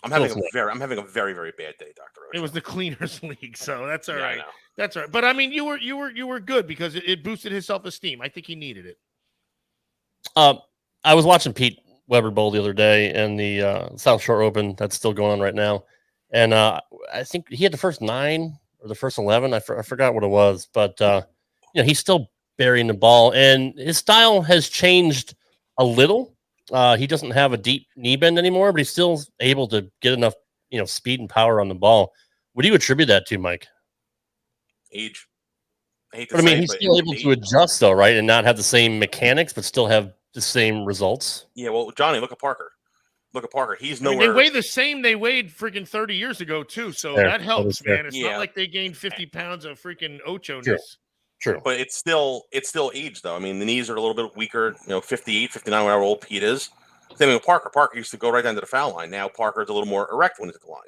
I'm having a very, very bad day, Dr. Ocher. It was the Cleaners League, so that's all right. That's all right. But I mean, you were good because it boosted his self-esteem. I think he needed it. I was watching Pete Weber bowl the other day in the South Shore Open that's still going on right now. And I think he had the first 9 or the first 11. I forgot what it was, but he's still burying the ball, and his style has changed a little. He doesn't have a deep knee bend anymore, but he's still able to get enough, speed and power on the ball. What do you attribute that to, Mike? Age. He's still able to adjust, though, right, and not have the same mechanics, but still have the same results. Yeah. Well, Johnny, look at Parker. He's nowhere. They weigh the same they weighed freaking 30 years ago, too. So that helps, man. It's not like they gained 50 pounds of freaking ocho-ness. True. But it's still age, though. I mean, the knees are a little bit weaker, 58, 59, whatever old Pete is. Same with Parker. Parker used to go right down to the foul line. Now Parker's a little more erect when he's at the line.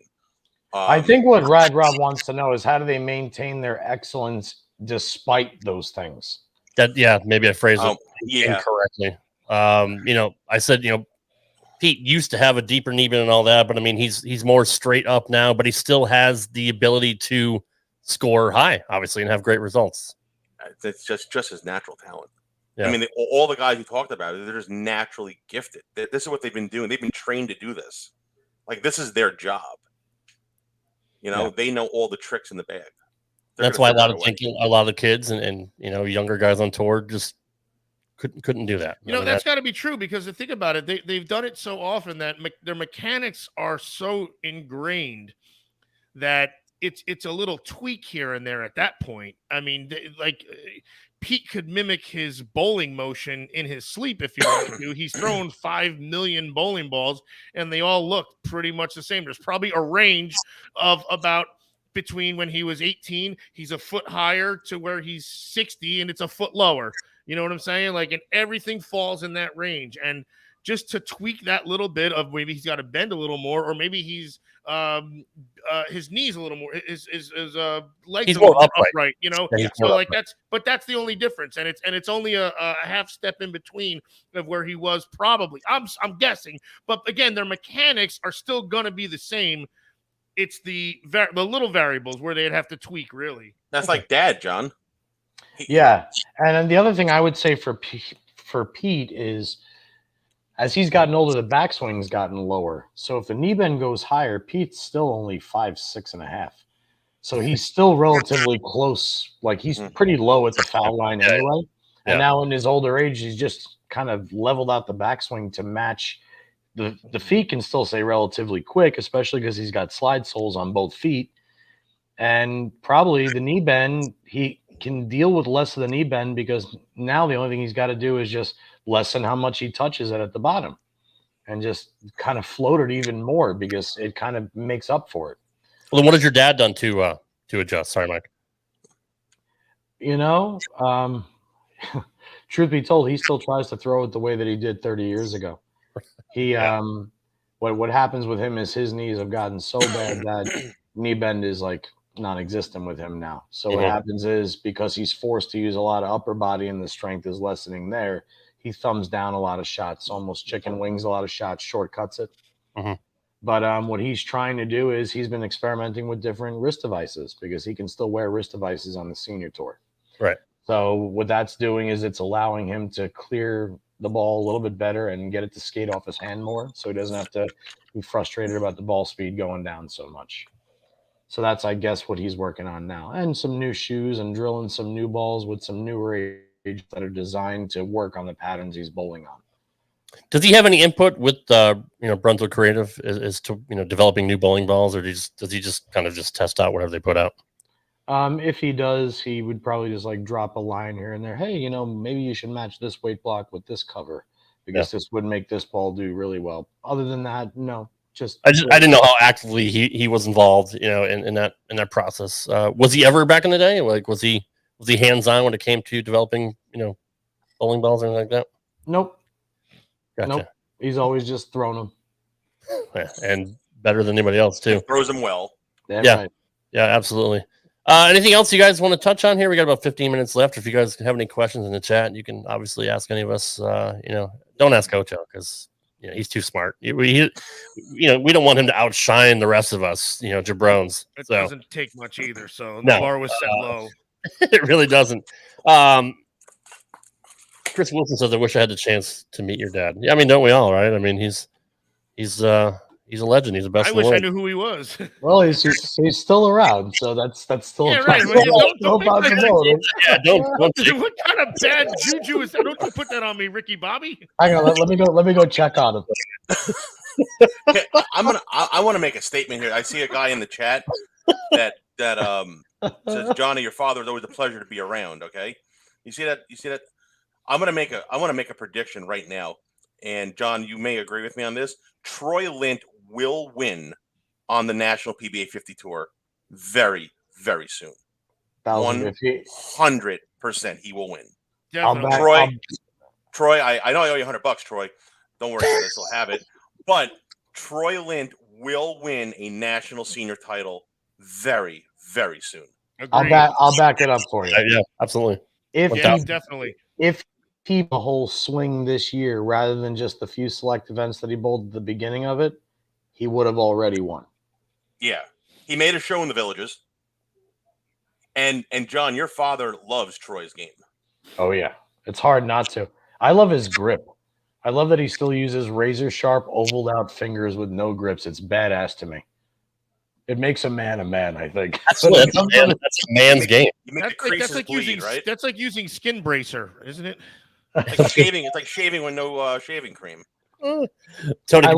I think what Rad Rob wants to know is how do they maintain their excellence despite those things? Maybe I phrased it incorrectly. I said, Pete used to have a deeper knee bend and all that, but I mean, he's more straight up now, but he still has the ability to score high, obviously, and have great results. It's just his natural talent. Yeah. I mean, all the guys you talked about, they're just naturally gifted. This is what they've been doing. They've been trained to do this. Like, this is their job. They know all the tricks in the bag. That's why a lot of the kids and younger guys on tour just couldn't do that. That's got to be true because think about it. They've done it so often that their mechanics are so ingrained that it's a little tweak here and there at that point. I mean, Pete could mimic his bowling motion in his sleep if he wanted to. He's thrown 5 million bowling balls, and they all look pretty much the same. There's probably a range of about between when he was 18, he's a foot higher to where he's 60, and it's a foot lower. You know what I'm saying? Like, and everything falls in that range. And just to tweak that little bit of maybe he's got to bend a little more, or maybe he's his knees a little more, his legs He's a little more more upright, you know. Yeah, So like that's the only difference, and it's only a half step in between of where he was probably. I'm guessing, but again, their mechanics are still gonna be the same. It's the little variables where they'd have to tweak, really. That's like Dad, John. Yeah, and then the other thing I would say for Pete is, as he's gotten older, the backswing's gotten lower. So if the knee bend goes higher, Pete's still only 5'6.5". So he's still relatively close. Like he's pretty low at the foul line anyway. And now in his older age, he's just kind of leveled out the backswing to match. The feet can still stay relatively quick, especially because he's got slide soles on both feet. And probably the knee bend, he can deal with less of the knee bend because now the only thing he's got to do is just lessen how much he touches it at the bottom and just kind of float it even more because it kind of makes up for it. Well, then what has your dad done to adjust? Sorry, Mike. You know, truth be told, he still tries to throw it the way that he did 30 years ago. He what happens with him is his knees have gotten so bad that knee bend is like non-existent with him now. So what happens is, because he's forced to use a lot of upper body and the strength is lessening there, he thumbs down a lot of shots, almost chicken wings a lot of shots, shortcuts it. But what he's trying to do is he's been experimenting with different wrist devices because he can still wear wrist devices on the senior tour. Right. So what that's doing is it's allowing him to clear the ball a little bit better and get it to skate off his hand more, so he doesn't have to be frustrated about the ball speed going down so much. So that's, I guess, what he's working on now. And some new shoes and drilling some new balls with some newer age that are designed to work on the patterns he's bowling on. Does he have any input with Brunswick Creative as to developing new bowling balls, or does he just kind of just test out whatever they put out? If he does, he would probably just like drop a line here and there. Hey, maybe you should match this weight block with this cover because this would make this ball do really well. Other than that, no. I didn't know how actively he was involved, in that process. Was he ever back in the day? Like, was he hands-on when it came to developing, bowling balls or anything like that? Nope. Gotcha. Nope. He's always just thrown them. Yeah, and better than anybody else too. Throws them well. Right. Yeah, absolutely. Anything else you guys want to touch on here? We got about 15 minutes left. If you guys have any questions in the chat, you can obviously ask any of us. Don't ask Ocho because he's too smart. We don't want him to outshine the rest of us. Jabrones. It doesn't take much either. So the no, bar was set low. It really doesn't. Chris Wilson says, "I wish I had the chance to meet your dad." Yeah, I mean, don't we all? Right? I mean, he's a legend. He's the best. I wish I knew who he was. Well, he's still around, so that's still a right. don't possibility. Yeah, don't what kind of bad juju is that? Don't you put that on me, Ricky Bobby? Hang on, let me go check on him. I want to make a statement here. I see a guy in the chat that says, "Johnny, your father is always a pleasure to be around." Okay, you see that? I want to make a prediction right now, and John, you may agree with me on this. Troy Lint will win on the National PBA 50 Tour very, very soon. 100% he will win. Definitely. Troy, I know I owe you $100, Troy. Don't worry about this, I'll have it. But Troy Lint will win a national senior title very, very soon. I'll back it up for you. Yeah, absolutely. Definitely. If he a whole swing this year rather than just the few select events that he bowled at the beginning of it, he would have already won. Yeah. He made a show in the Villages. And John, your father loves Troy's game. Oh yeah. It's hard not to. I love his grip. I love that he still uses razor sharp ovaled out fingers with no grips. It's badass to me. It makes a man, I think. That's a man's game. That's like using skin bracer, isn't it? It's like shaving with no shaving cream. Tony, I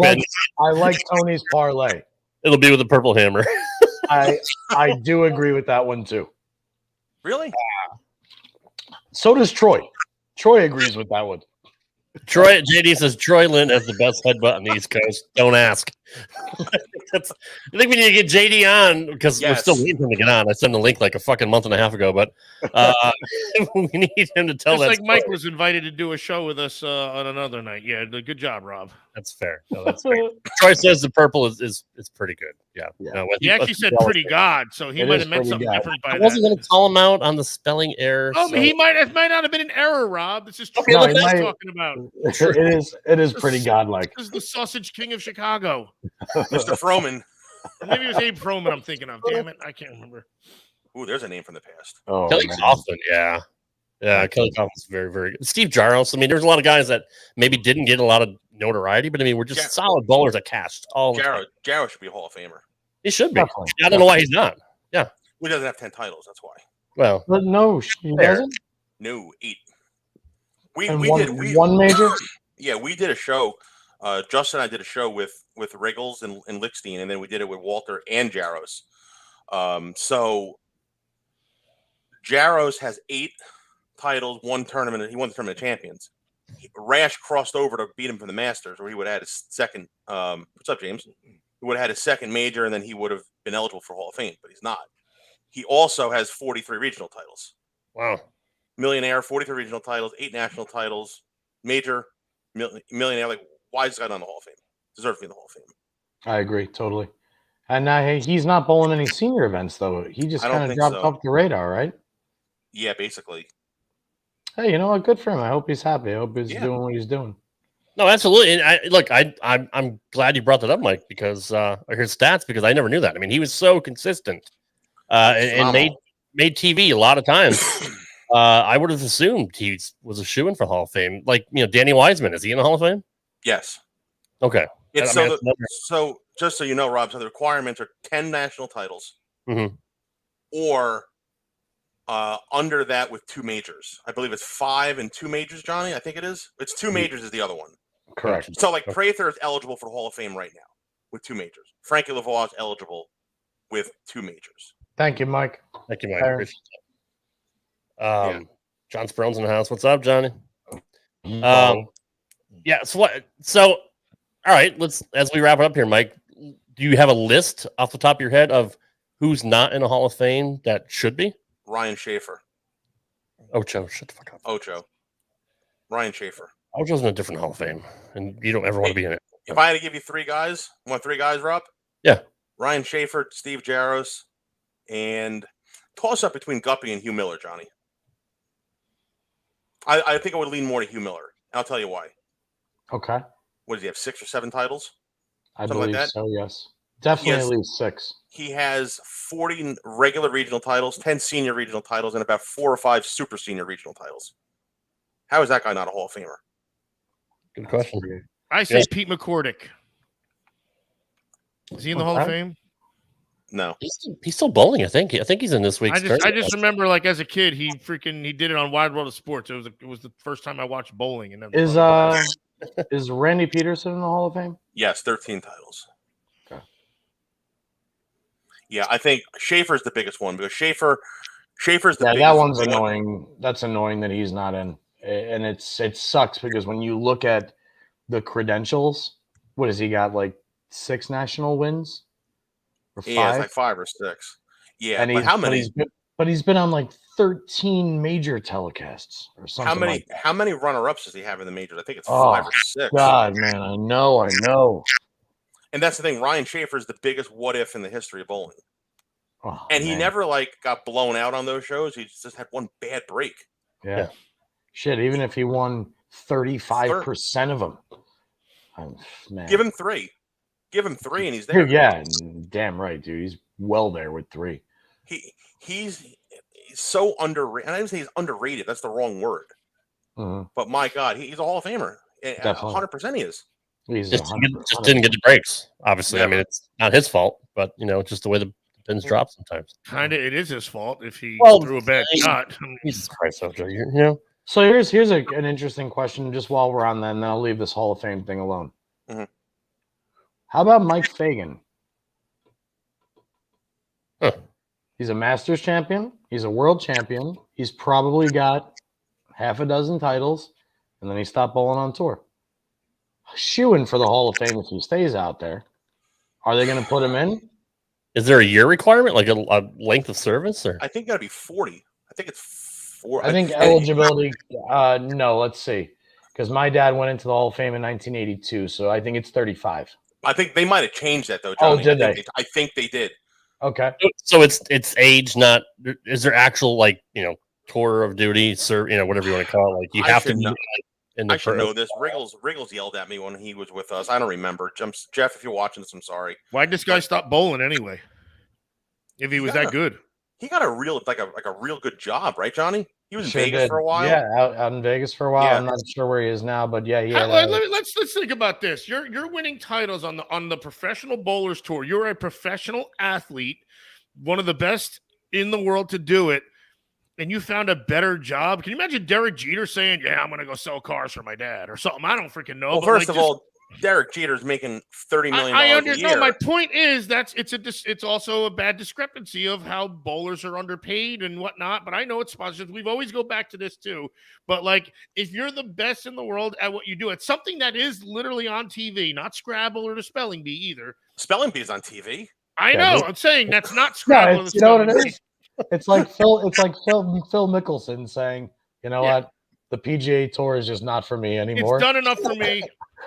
like Tony's parlay. It'll be with a purple hammer. I do agree with that one too. Really? So does Troy. Troy agrees with that one. JD says Troy Lint has the best headbutt on the East Coast. Don't ask. I think we need to get JD on because we're still waiting for him to get on. I sent him the link like a fucking month and a half ago, but we need him to tell Just that like Mike story. was invited to do a show with us on another night. Yeah, good job, Rob. That's fair. No, that's fair. Troy says the purple is pretty good. Yeah. No, He actually said pretty God, so he might have meant something different by I that. wasn't going to call him out on the spelling error. Oh, so- he might not have been an error, Rob. This is true. Okay, What look, he's might- talking about. It is pretty godlike. This is the sausage king of Chicago. Mr. Froman. Maybe it was Abe Froman I'm thinking of. Damn it, I can't remember. Ooh, there's a name from the past. Oh, Kelly man. Kaufman, yeah. Yeah, Kelly Kaufman's very, very good. Steve Jaros. I mean, there's a lot of guys that maybe didn't get a lot of notoriety, but I mean, we're just solid bowlers that cast all the time. Jarrett should be a Hall of Famer. He should be. Definitely. I don't know why he's not. Yeah. He doesn't have 10 titles. That's why. Well, But no, he Fair. doesn't. No, 8. We And did one major. Yeah, we did a show. Justin and I did a show with Riggles and Lickstein, and then we did it with Walter and Jaros. So Jaros has 8 titles, 1 tournament. He won the Tournament of Champions. Rash crossed over to beat him for the Masters, where he would have had his second. What's up, James? He would have had his second major, and then he would have been eligible for Hall of Fame, but he's not. He also has 43 regional titles. wow. Millionaire, 43 regional titles, 8 national titles, major, millionaire. Like, why is this guy not in the Hall of Fame? Deserves to be in the Hall of Fame. I agree totally. And hey, he's not bowling any senior events though. He just I don't kind of think dropped so. off the radar, right? Yeah, basically. Hey, you know what? Good for him. I hope he's happy. I hope he's Yeah. doing what he's doing. No, absolutely. And I'm glad you brought that up, Mike, because his stats, because I never knew that. I mean, he was so consistent and made TV a lot of times. I would have assumed he was a shoo-in for Hall of Fame. Like, Danny Wiseman, is he in the Hall of Fame? Yes. Okay. It's I mean, so just so you know, Rob, so the requirements are 10 national titles Mhm. or under that with 2 majors. I believe it's 5 and 2 majors, Johnny. I think it is. It's 2 majors is the other one. Correct. So like Prather is eligible for the Hall of Fame right now with 2 majors. Frankie Lavoie is eligible with 2 majors. Thank you, Mike. Thank you, Mike. Fair. Appreciate that. John Sprone's in the house. What's up, Johnny? Yeah. So, all right. As we wrap it up here, Mike, do you have a list off the top of your head of who's not in a Hall of Fame that should be? Ryan Schaefer. Ocho, shut the fuck up. Ocho. Ryan Schaefer. Ocho's in a different Hall of Fame, and you don't ever want to be in it. If I had to give you 3 guys, you want 3 guys, Rob? Yeah. Ryan Schaefer, Steve Jaros, and toss up between Guppy and Hugh Miller, Johnny. I think I would lean more to Hugh Miller. I'll tell you why. Okay. What does he have, 6 or 7 titles? I Something like believe that? so, yes. Definitely Yes. at least 6. He has 40 regular regional titles, 10 senior regional titles, and about 4 or 5 super senior regional titles. How is that guy not a Hall of Famer? Good question. I say Yes. Pete McCordick. Is he in the Hall of Okay. Fame? No. He's still bowling. I think he's in this week's. I just remember, like, as a kid, he did it on Wide World of Sports. It was the first time I watched bowling. And then Is Randy Peterson in the Hall of Fame? Yes, 13 titles. Okay. Yeah, I think Schaefer's the biggest one because Schaefer's the Yeah, biggest. that one's annoying. That's annoying that he's not in, and it sucks because when you look at the credentials, what has he got? Like 6 national wins, or 5? Yeah, it's like 5 or 6. Yeah, and but how many? He's been on like 13 major telecasts or something. How many? Like that. How many runner-ups does he have in the majors? I think it's Oh, 5 or 6. God, man, I know. And that's the thing. Ryan Schaefer is the biggest what if in the history of bowling, Oh, and he man. never got blown out on those shows. He just had one bad break. Yeah. Shit, even if he won 35% of them, man. Give him 3. Give him 3, and he's there. Dude, yeah, damn right, dude. He's well there with 3. He's so underrated. And I didn't say he's underrated. That's the wrong word. Mhm. But my God, he's a Hall of Famer. Definitely. 100% he is. He's just 100%. didn't get the breaks. Obviously, I Never. mean, it's not his fault, but just the way the pins drop sometimes. Kind of, it is his fault if he Well, threw a bad shot. Jesus Christ, Ocho, you know. So here's an interesting question. Just while we're on that, and then I'll leave this Hall of Fame thing alone. Mhm. How about Mike Fagan? Huh. He's a Masters champion. He's a world champion. He's probably got half a dozen titles, and then he stopped bowling on tour. Shoo-in for the Hall of Fame if he stays out there. Are they going to put him in? Is there a year requirement, like a length of service, or I think that'd be 40. I think it's 4. I think eligibility. No, let's see, because my dad went into the Hall of Fame in 1982, so I think it's 35. I think they might have changed that though, Oh, Johnny. did they? I think they did. Okay. so it's age, not is there actual like tour of duty, whatever you want to call it, like you I have to should be know. in the I should pro- know this. Wriggles yelled at me when he was with us. I don't remember. Jeff, if you're watching this, I'm sorry. Why'd this guy stop bowling anyway? If he was that good. He got a real real good job, right, Johnny? He was in Sure Vegas did. for a while. Yeah, out in Vegas for a while. Yeah. I'm not sure where he is now, but yeah, Let's think about this. You're winning titles on the professional bowlers tour. You're a professional athlete, one of the best in the world to do it, and you found a better job. Can you imagine Derek Jeter saying, "Yeah, I'm going to go sell cars for my dad" or something? I don't freaking know. Well, first of all, Derek Jeter's making $30 million I a understand. year. My point is it's also a bad discrepancy of how bowlers are underpaid and whatnot. But I know it's sponsorships. We've always go back to this too. But like, if you're the best in the world at what you do, it's something that is literally on TV, not Scrabble or the spelling bee either. Spelling bee is on TV. I know. I'm saying that's not Scrabble. No, you know what it is? It's like Phil Mickelson saying, "You know what? The PGA Tour is just not for me anymore. It's done enough for me."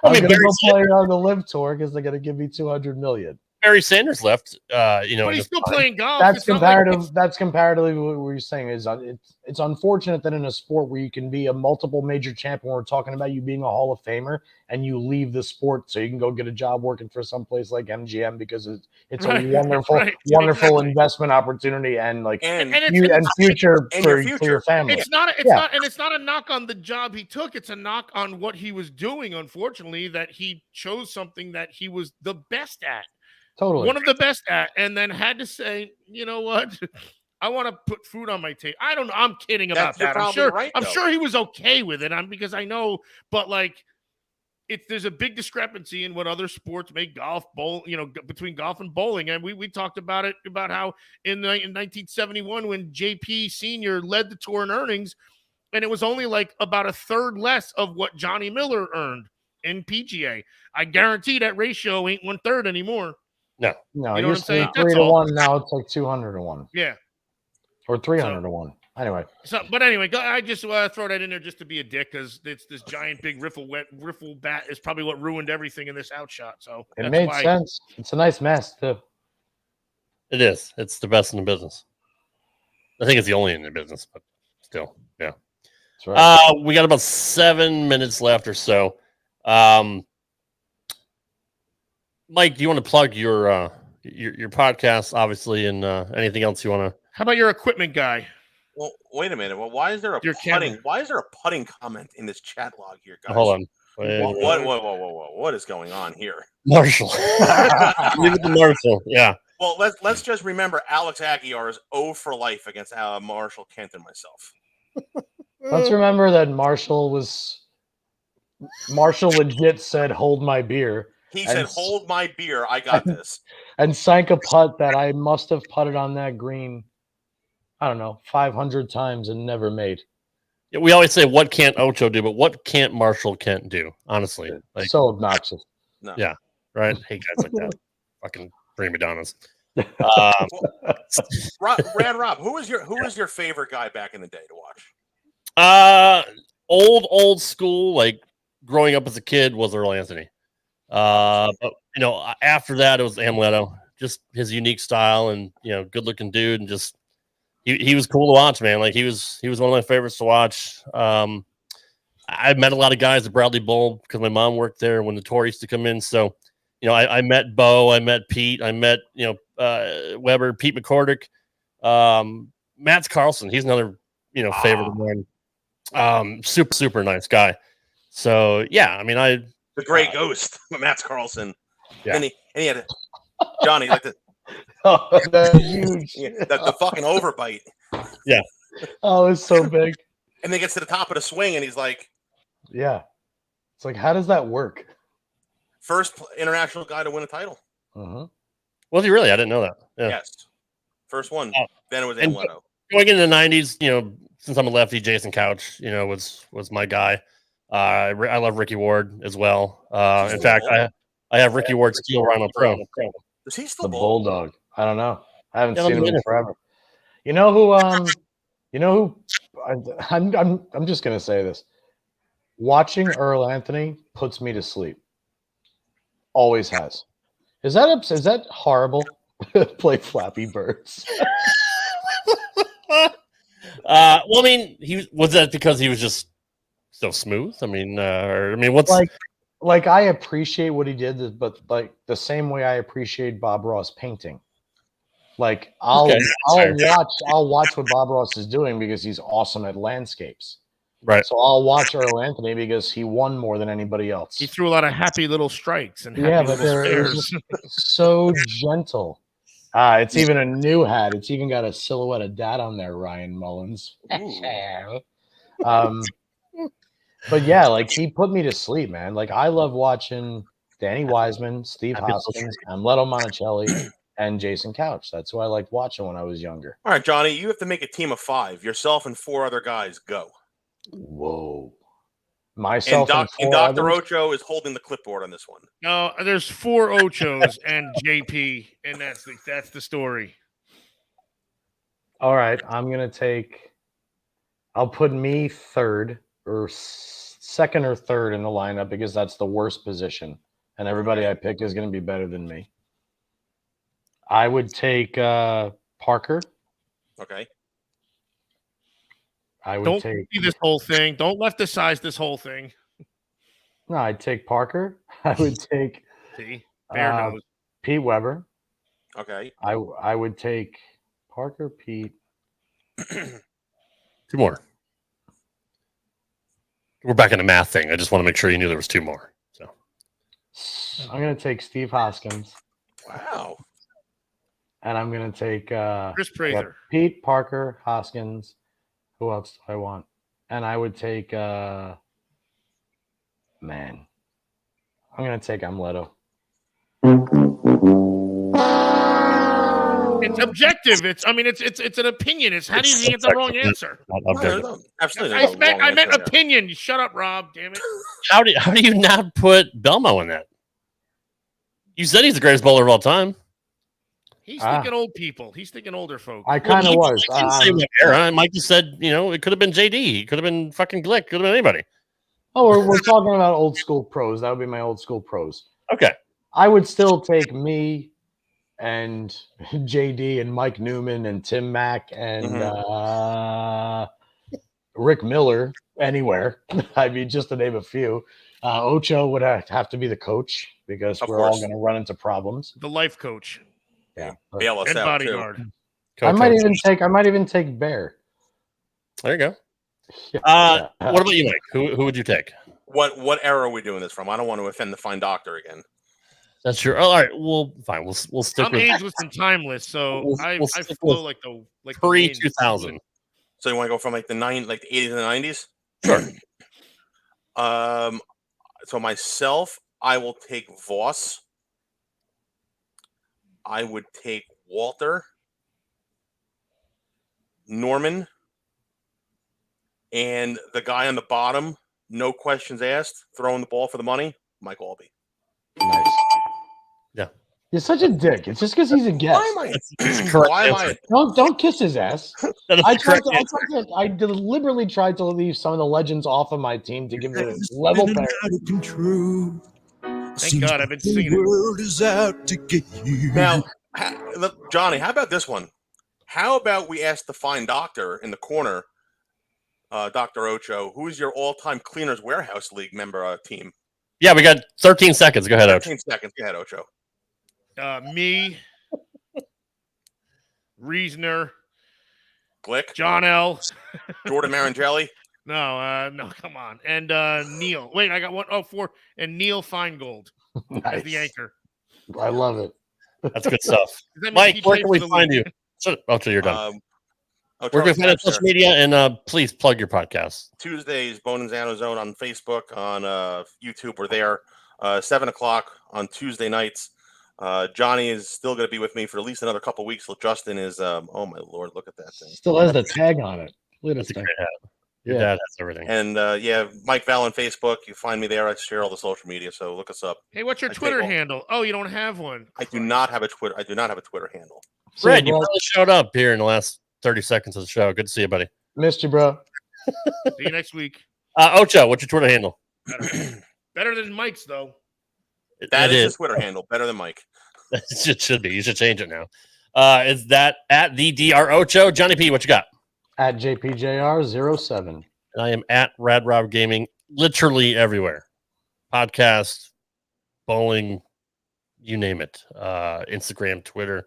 I'm going to go play on the Live Tour because they're going to give me $200 million. Barry Sanders left. But he's still playing golf. That's comparative. That's comparatively what you're saying is it's unfortunate that in a sport where you can be a multiple major champion, we're talking about you being a Hall of Famer, and you leave the sport so you can go get a job working for someplace like MGM because it's a wonderful investment opportunity and future for your family. It's not a knock on the job he took. It's a knock on what he was doing. Unfortunately, that he chose something that he was the best at. Totally. One of the best at, and then had to say, you know what? I want to put food on my table. I don't know. I'm kidding about that. I'm sure he was okay with it. Because I know, but like, there's a big discrepancy in what other sports make golf bowl, between golf and bowling. And we talked about it, about how in 1971, when JP Sr. led the tour in earnings, and it was only like about a third less of what Johnny Miller earned in PGA. I guarantee that ratio ain't 1/3 anymore. No, you know what I'm saying? 3 to 1. Now it's like 200 to 1. Yeah, or 300 to 1. Anyway. But anyway, I just throw that in there just to be a dick because it's this giant big riffle bat is probably what ruined everything in this outshot. So it made sense. It's a nice mess too. It is. It's the best in the business. I think it's the only in the business, but still, yeah. That's right. We got about 7 minutes left or so. Mike, do you want to plug your podcast, obviously, and anything else you want to? How about your equipment guy? Well, wait a minute. Well, why is there a putting comment in this chat log here, guys? Hold on. Whoa! What is going on here, Marshall? Leave it to Marshall. Yeah. Well, let's just remember Alex Aguiar is 0 for life against Marshall Kent and myself. Let's remember that Marshall legit said, "Hold my beer." He said, "Hold my beer. I got this." And sank a putt that I must have putted on that green, I don't know, 500 times and never made. Yeah, we always say, "What can't Ocho do?" But what can't Marshall Kent do? Honestly, so obnoxious. No. Yeah, right. Hey, guys like that, fucking prima donnas. Rad Rob, who was your favorite guy back in the day to watch? Old school, like growing up as a kid, was Earl Anthony. But after that, it was Amleto. Just his unique style and good looking dude, and just he was cool to watch, man. Like he was one of my favorites to watch. I met a lot of guys at Bradley Bowl because my mom worked there when the tour used to come in. So, I met Bo, I met Pete, I met Weber, Pete McCordick, Mats Carlson. He's another favorite of mine. Super nice guy. So yeah, I mean the Gray Ghost, Mats Carlson. Yeah. And he had Johnny like the that's huge. the fucking overbite. Yeah. Oh, it's so big. And then he gets to the top of the swing and he's like, yeah. It's like, how does that work? First international guy to win a title. Uh-huh. Was he really? I didn't know that. Yeah. Yes. First one. Then it was Amleto. Going into the 90s, since I'm a lefty, Jason Couch, was my guy. I love Ricky Ward as well. In fact, I have Ricky Ward Steel Rhino Pro. Does he The still bowl? Bulldog. I don't know. I haven't Yeah, seen him in minute. forever. You know who? I'm just gonna say this. Watching Earl Anthony puts me to sleep. Always has. Is that horrible? Play Flappy Birds. Well, I mean, was that because he was just so smooth? I mean, what's Like I appreciate what he did, but like the same way I appreciate Bob Ross painting. Like I'll watch what Bob Ross is doing because he's awesome at landscapes. right? So I'll watch Earl Anthony because he won more than anybody else. He threw a lot of happy little strikes and happy Yeah, but little it was spares. just so gentle. It's even a new hat. It's even got a silhouette of dad on there, Ryan Mullins. But yeah, like he put me to sleep, man. Like I love watching Danny Wiseman, Steve Hoskins, Amleto Monticelli, and Jason Couch. That's who I liked watching when I was younger. All right, Johnny, you have to make a team of 5. Yourself and 4 other guys. Go. Whoa. And Myself and Dr. others? Ocho is holding the clipboard on this one. No, there's 4 Ochos and JP, and that's the story. All right, I'll put me third or second or third in the lineup because that's the worst position. And everybody I pick is going to be better than me. I would take Parker. Okay. Don't see this whole thing. Don't lefticize this whole thing. No, I'd take Parker. I would take Bear nose. Pete Weber. Okay. I would take Parker, Pete. 2 more. We're back in the math thing. I just want to make sure you knew there was 2 more. So I'm going to take Steve Hoskins. Wow. And I'm going to take Chris Praser. Pete, Parker, Hoskins. Who else do I want? And I would take I'm going to take Amleto. It's objective. It's an opinion. It's how do you get the wrong answer? Absolutely. I meant opinion. Shut up, Rob. Damn it. How do you not put Belmo in that? You said he's the greatest bowler of all time. He's thinking old people. He's thinking older folks. I kind of was. Mike just said, it could have been JD. It could have been fucking Glick. Could have been anybody. Oh, we're talking about old school pros. That would be my old school pros. Okay. I would still take me and JD and Mike Newman and Tim Mack and Rick Miller anywhere. I mean, just to name a few. Ocho would have to be the coach because we're all going to run into problems. The life coach. Yeah. Bail us and out, bodyguard. I might even take Bear. There you go. Yeah. What about you, Mike? Who would you take? What era are we doing this from? I don't want to offend the fine doctor again. That's true. All right. Well, fine. We'll stick I'm with ageless and timeless, so I flow like pre 2000. So you want to go from like the 80s and the 90s? Sure. So myself, I will take Voss. I would take Walter, Norman, and the guy on the bottom, no questions asked, throwing the ball for the money, Mike Albee. Nice. Yeah. You're such a dick. It's just because he's a guest. Why am I? Don't kiss his ass. I deliberately tried to leave some of the legends off of my team to give it a level pair. Thank God I've been singing the world is out to get you. Now, look, Johnny, how about this one? How about we ask the fine doctor in the corner, Dr. Ocho, who is your all-time Cleaners Warehouse League member team? Yeah, we got 13 seconds. Go ahead, Ocho. 13 seconds. Go ahead, Ocho. Me, Reasoner, Glick, John L, Jordan Marangelli. No, come on. And Neil. Wait, I got 1. Oh, 4. And Neil Feingold as the anchor. I love it. That's good stuff. Mike, where can we find you? Ocho, you're done. Where can we find you on social media? And please plug your podcast. Tuesdays, Bohn Zano Zone on Facebook, on YouTube. We're there. 7 o'clock on Tuesday nights. Johnny is still going to be with me for at least another couple weeks till Justin is. Oh my Lord, look at that thing. Still has the tag on it. Look at That's this a thing. great hat. Your dad has everything. And Mike Val on Facebook. You find me there. I share all the social media, so look us up. Hey, what's your Twitter handle? Oh, you don't have one. I do not have a Twitter. I do not have a Twitter handle. Fred, you finally showed up here in the last 30 seconds of the show. Good to see you, buddy. Missed you, bro. See you next week. Ocho, what's your Twitter handle? Better than Mike's, though. That is his Twitter handle. Better than Mike. It should be. You should change it now. Is that at the DR Ocho? Johnny P, what you got? At JPJR07. And I am at Rad Rob Gaming, literally everywhere. Podcast, bowling, you name it. Instagram, Twitter,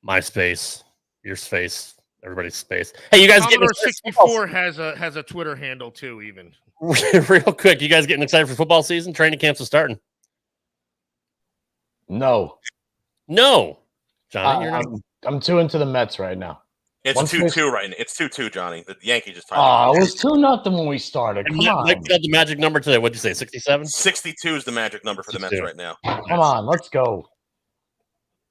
MySpace, your space, everybody's space. Hey, you guys getting Commodore 64 has a Twitter handle too, even. Real quick, you guys getting excited for football season? Training camps are starting. No. Johnny, I'm too into the Mets right now. It's 2-2 right now. It's 2-2, Johnny. The Yankees just tied. Oh, it was 2-0 when we started. Come on. Mike got the magic number today. What'd you say, 67? 62 is the magic number for the Mets right now. Come on, let's go.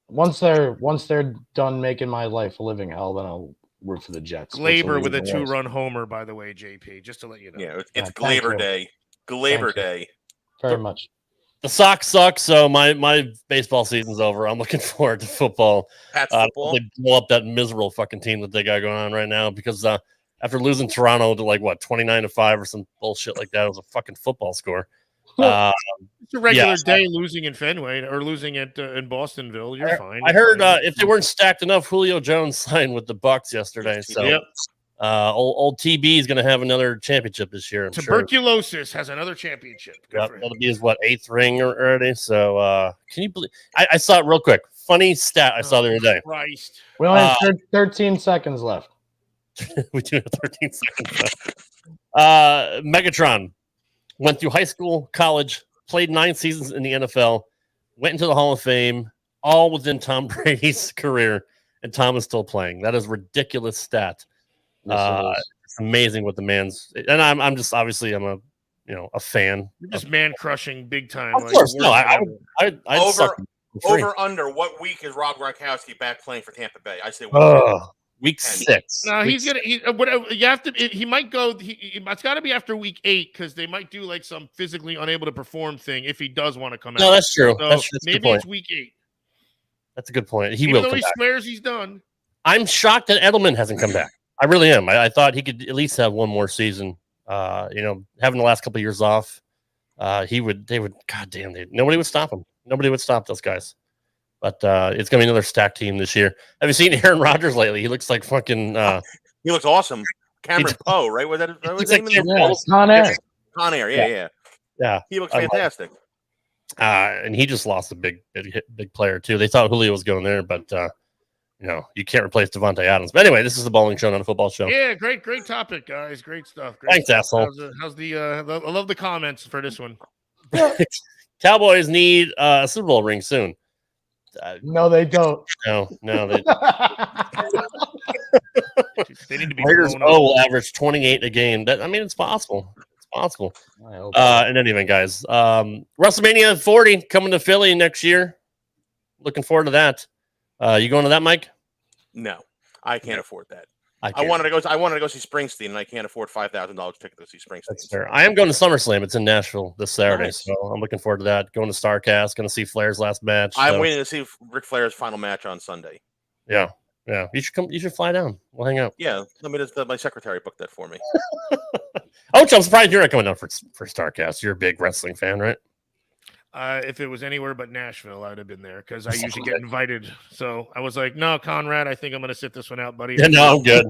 Once they're done making my life a living hell, then I'll root for the Jets. Glaber with a 2-run homer, by the way, JP, just to let you know. Yeah, it's Glaber Day. Glaber Day. Very much. The Sox suck, so my baseball season's over. I'm looking forward to football. That's football. They blow up that miserable fucking team that they got going on right now because after losing Toronto to 29-5 or some bullshit like that, it was a fucking football score. It's a regular day losing in Fenway or losing in Bostonville. You're fine. I heard if they weren't stacked enough, Julio Jones signed with the Bucks yesterday. So yep. Old TB is going to have another championship this year. I'm Tuberculosis has another championship. Yep, that'll be his 8th ring already. So can you believe? I saw it real quick. Funny stat I saw the other day. Christ. We only have 13 seconds left. We do have 13 seconds left. Megatron went through high school, college, played 9 seasons in the NFL, went into the Hall of Fame, all within Tom Brady's career, and Tom is still playing. That is a ridiculous stat. It's amazing what the man's, and I'm just obviously I'm a fan. You're just man crushing big time. Of course, no. I over under. What week is Rob Gronkowski back playing for Tampa Bay? I say week 6. No, he's gonna. You have to. He might go. It's got to be after week 8 because they might do some physically unable to perform thing if he does want to come out. No, that's true. So that's maybe it's week 8. That's a good point. Even though he swears he's done. I'm shocked that Edelman hasn't come back. I really am. I thought he could at least have one more season. Having the last couple of years off, they would. God damn, nobody would stop him. Nobody would stop those guys. But it's gonna be another stacked team this year. Have you seen Aaron Rodgers lately? He looks like fucking. He looks awesome. Cameron Poe, right? Was that his name? Con Air. Con Air. Yeah. He looks fantastic. And he just lost a big player too. They thought Julio was going there, but. You can't replace Devontae Adams. But anyway, this is the bowling show, not a football show. Yeah, great topic, guys. Great stuff. Thanks, stuff. asshole. How's the I love the comments for this one. Cowboys need a Super Bowl ring soon. No, they don't. No, they they need to be. Raiders will average 28 a game. It's possible. It's possible. In any event, guys, WrestleMania 40 coming to Philly next year. Looking forward to that. You going to that, Mike? No, I can't afford that. I wanted to go see Springsteen, and I can't afford $5,000 ticket to see Springsteen. That's fair. I am going to SummerSlam. It's in Nashville this Saturday, so I'm looking forward to that. Going to StarCast, going to see Flair's last match. I'm waiting to see Ric Flair's final match on Sunday. Yeah. You should come. You should fly down. We'll hang out. Yeah, my secretary booked that for me. I'm surprised you're not coming down for StarCast. You're a big wrestling fan, right? If it was anywhere but Nashville, I'd have been there because I usually get invited. So I was like, no, Conrad, I think I'm going to sit this one out, buddy. Yeah, no, I'm good.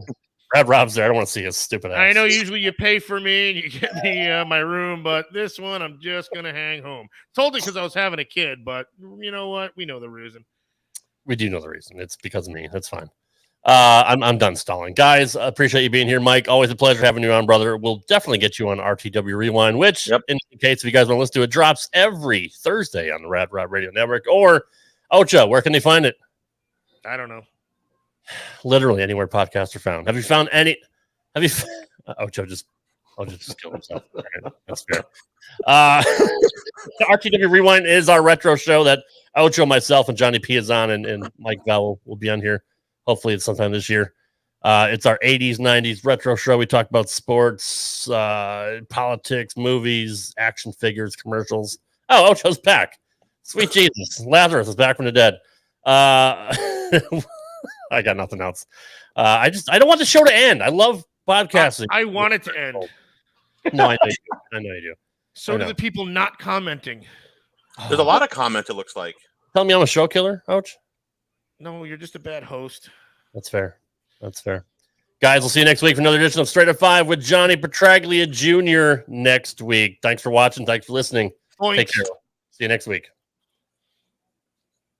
Rob's there. I don't want to see his stupid ass. I know usually you pay for me and you get me my room, but this one I'm just going to hang home. Told it because I was having a kid, but you know what? We know the reason. We do know the reason. It's because of me. That's fine. I'm done stalling. Guys, appreciate you being here, Mike. Always a pleasure having you on, brother. We'll definitely get you on RTW Rewind, which, in case if you guys want to listen to it, drops every Thursday on the Rad Rob Radio Network. Or, Ocho, where can they find it? I don't know. Literally anywhere podcasts are found. Have you found any? Ocho just killed himself. Right, that's fair. RTW Rewind is our retro show that Ocho, myself, and Johnny P is on, and Mike Val will be on here. Hopefully it's sometime this year. It's our 80s, 90s retro show. We talk about sports, politics, movies, action figures, commercials. Oh, Ocho's back. Sweet Jesus. Lazarus is back from the dead. I got nothing else. I don't want the show to end. I love podcasting. I want it to end. No, I know you do. I know you do. So do the people not commenting. There's a lot of comments, it looks like. Tell me I'm a show killer, Ouch. No, you're just a bad host. That's fair. That's fair. Guys, we'll see you next week for another edition of Straight Up 5 with Johnny Petraglia Jr. next week. Thanks for watching. Thanks for listening. Points. Take care. See you next week.